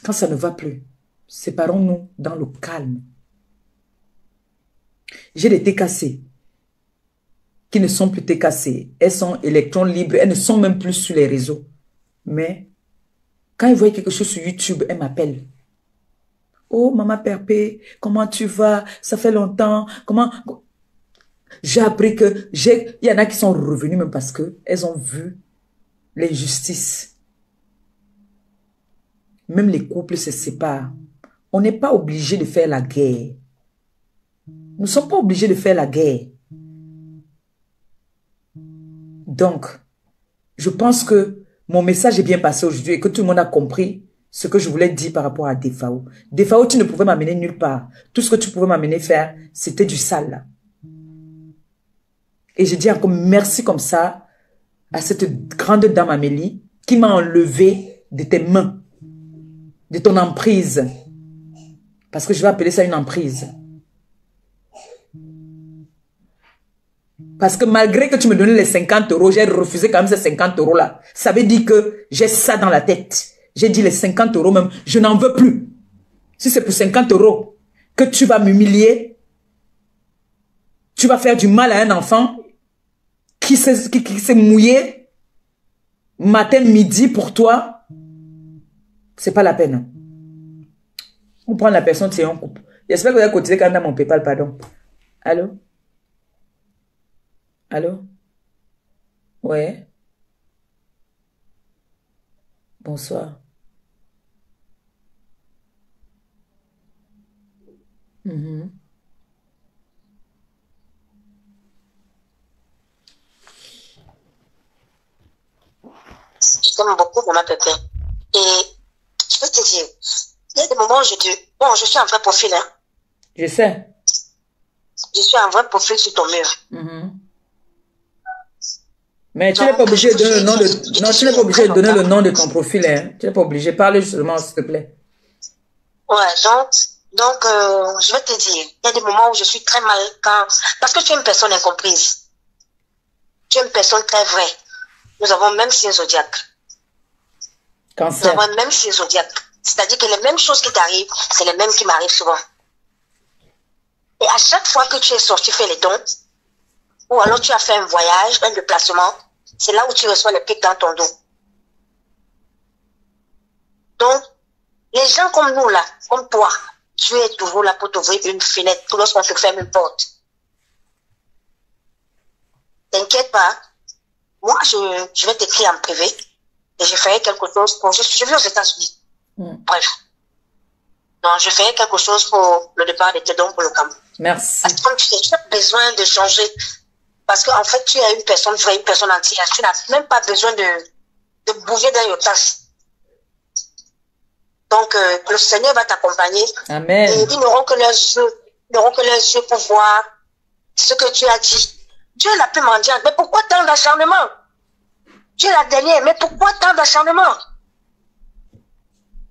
quand ça ne va plus, séparons-nous dans le calme. J'ai des TKC qui ne sont plus TKC. Elles sont électrons libres, elles ne sont même plus sur les réseaux. Mais, quand elles voient quelque chose sur YouTube, elles m'appellent. Oh, maman Perpé, comment tu vas? Ça fait longtemps. Comment... J'ai appris que il y en a qui sont revenus même parce que elles ont vu l'injustice. Même les couples se séparent. On n'est pas obligé de faire la guerre. Nous ne sommes pas obligés de faire la guerre. Donc, je pense que mon message est bien passé aujourd'hui et que tout le monde a compris ce que je voulais dire par rapport à Defao. Defao, tu ne pouvais m'amener nulle part. Tout ce que tu pouvais m'amener faire, c'était du sale là. Et je dis encore merci comme ça à cette grande dame Amélie qui m'a enlevé de tes mains, de ton emprise. Parce que je vais appeler ça une emprise. Parce que malgré que tu me donnais les 50 €, j'ai refusé quand même ces 50 € là. Ça veut dire que j'ai ça dans la tête. J'ai dit les 50 € même, je n'en veux plus. Si c'est pour 50 € que tu vas m'humilier, tu vas faire du mal à un enfant qui s'est mouillé matin, midi pour toi, c'est pas la peine. On prend la personne, c'est un couple. J'espère que vous avez cotisé quand même dans mon PayPal, pardon. Allô? Allô? Ouais. Bonsoir. Mhm. Je t'aime beaucoup, maman Pépé. Et je peux te dire, il y a des moments où je dis, bon, je suis un vrai profil, hein. Je sais. Je suis un vrai profil sur ton mur. Mhm. Mais tu Donc, n'es pas obligé de donner le nom de... je te Non, tu suis n'es pas obligé de donner le longtemps. nom de ton profil, hein. Tu n'es pas obligé. Parle seulement, s'il te plaît. Ouais, donc je vais te dire, il y a des moments où je suis très mal quand, parce que tu es une personne incomprise. Tu es une personne très vraie. Nous avons même signe zodiaque. Nous Cancer. avons même signe zodiaque. C'est-à-dire que les mêmes choses qui t'arrivent, c'est les mêmes qui m'arrivent souvent. Et à chaque fois que tu es sorti faire les dons, ou alors tu as fait un voyage, un déplacement, c'est là où tu reçois les pics dans ton dos. Donc, les gens comme nous là, comme toi, tu es toujours là pour t'ouvrir une fenêtre lorsqu'on te ferme une porte. T'inquiète pas, moi je vais t'écrire en privé et je ferai quelque chose pour... Je vais aux États-Unis. Bref. Donc, je ferai quelque chose pour le départ de tes dons pour le Cameroun. Merci. Parce que comme tu sais, tu as besoin de changer. Parce qu'en fait, tu es une personne vraie, une personne entière. Tu n'as même pas besoin de bouger dans your tasse. Donc, le Seigneur va t'accompagner. Amen. Et ils n'auront que leurs yeux pour voir ce que tu as dit. Tu es la plus mendiante. Mais pourquoi tant d'acharnement? Tu es la dernière. Mais pourquoi tant d'acharnement?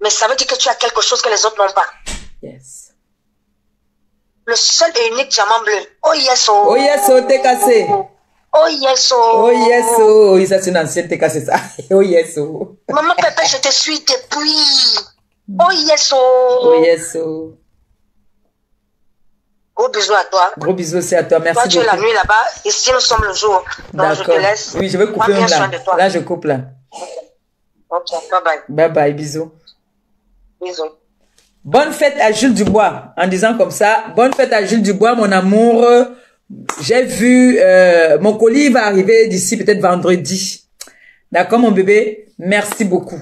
Mais ça veut dire que tu as quelque chose que les autres n'ont pas. Yes. Le seul et unique diamant bleu. Oh yes, oh. Oh yes, oh, t'es cassé. Oh yes, oh. Oh yes, oh. Oui, ça c'est une ancienne, t'es cassé ça. Oh yes, oh. Maman Pépé, je te suis depuis. Oh yes, oh. Oh yes, oh. Gros bisous à toi. Gros bisous aussi à toi, merci Toi, tu es la beaucoup. nuit là-bas. Ici, nous sommes le jour. Donc, je te D'accord. laisse. Oui, je vais Prends couper bien même soin là. de toi. Là, je coupe là. Ok, bye bye. Bye bye, bisous. Bisous. Bonne fête à Jules Dubois. En disant comme ça, bonne fête à Jules Dubois, mon amour. J'ai vu, mon colis va arriver d'ici peut-être vendredi. D'accord, mon bébé? Merci beaucoup.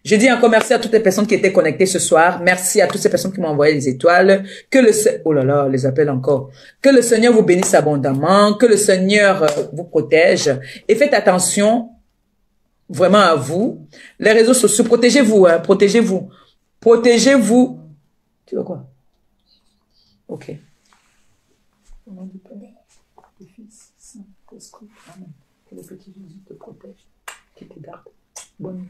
Je dis encore merci à toutes les personnes qui étaient connectées ce soir. Merci à toutes ces personnes qui m'ont envoyé les étoiles. Oh là là, les appels encore. Que le Seigneur vous bénisse abondamment. Que le Seigneur vous protège. Et faites attention vraiment à vous. Les réseaux sociaux, protégez-vous, hein, protégez-vous. Protégez-vous. Tu veux quoi? Ok. Au nom du Père, du Fils, Saint-Esprit, Amen. Que le petit Jésus te protège, qu'il te garde. Bonne nuit.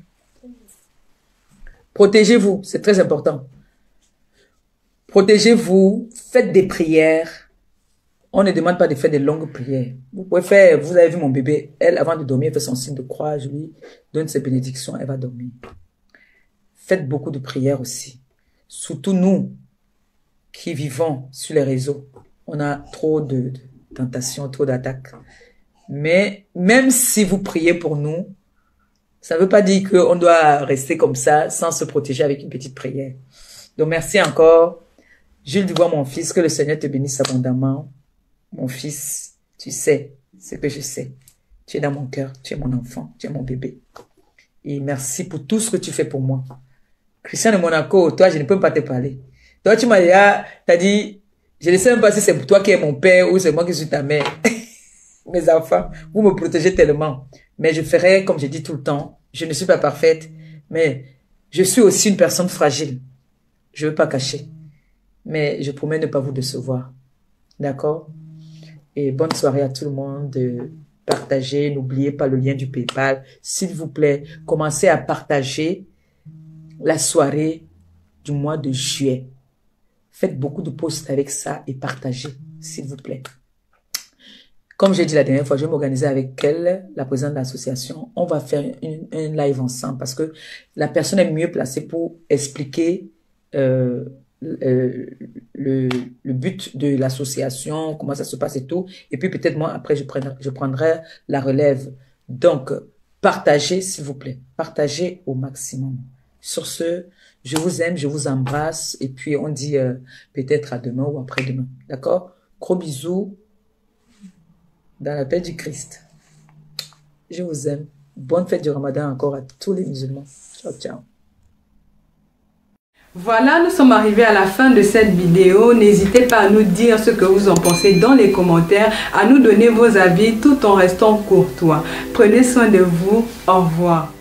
Protégez-vous, c'est très important. Protégez-vous, faites des prières. On ne demande pas de faire des longues prières. Vous pouvez faire, vous avez vu mon bébé, elle, avant de dormir, elle fait son signe de croix, je lui donne ses bénédictions, elle va dormir. Faites beaucoup de prières aussi. Surtout nous, qui vivons sur les réseaux. On a trop de tentations, trop d'attaques. Mais même si vous priez pour nous, ça ne veut pas dire qu'on doit rester comme ça sans se protéger avec une petite prière. Donc merci encore. Jules Dubois, mon fils, que le Seigneur te bénisse abondamment. Mon fils, tu sais ce que je sais. Tu es dans mon cœur, tu es mon enfant, tu es mon bébé. Et merci pour tout ce que tu fais pour moi. Christian de Monaco, toi, je ne peux pas te parler. Toi, tu m'as dit, je ne sais même pas si c'est pour toi qui es mon père ou c'est moi qui suis ta mère. Mes enfants, vous me protégez tellement. Mais je ferai, comme je dis tout le temps, je ne suis pas parfaite, mais je suis aussi une personne fragile. Je ne veux pas cacher. Mais je promets ne pas vous décevoir. D'accord? Et bonne soirée à tout le monde. Partagez, n'oubliez pas le lien du PayPal. S'il vous plaît, commencez à partager la soirée du mois de juillet. Faites beaucoup de posts avec ça et partagez, s'il vous plaît. Comme j'ai dit la dernière fois, je vais m'organiser avec elle, la présidente de l'association. On va faire un live ensemble parce que la personne est mieux placée pour expliquer le but de l'association, comment ça se passe et tout. Et puis peut-être moi, après, je prendrai la relève. Donc, partagez, s'il vous plaît. Partagez au maximum. Sur ce, je vous aime, je vous embrasse. Et puis, on dit peut-être à demain ou après-demain. D'accord? Gros bisous. Dans la paix du Christ. Je vous aime. Bonne fête du Ramadan encore à tous les musulmans. Ciao, ciao. Voilà, nous sommes arrivés à la fin de cette vidéo. N'hésitez pas à nous dire ce que vous en pensez dans les commentaires, à nous donner vos avis tout en restant courtois. Prenez soin de vous. Au revoir.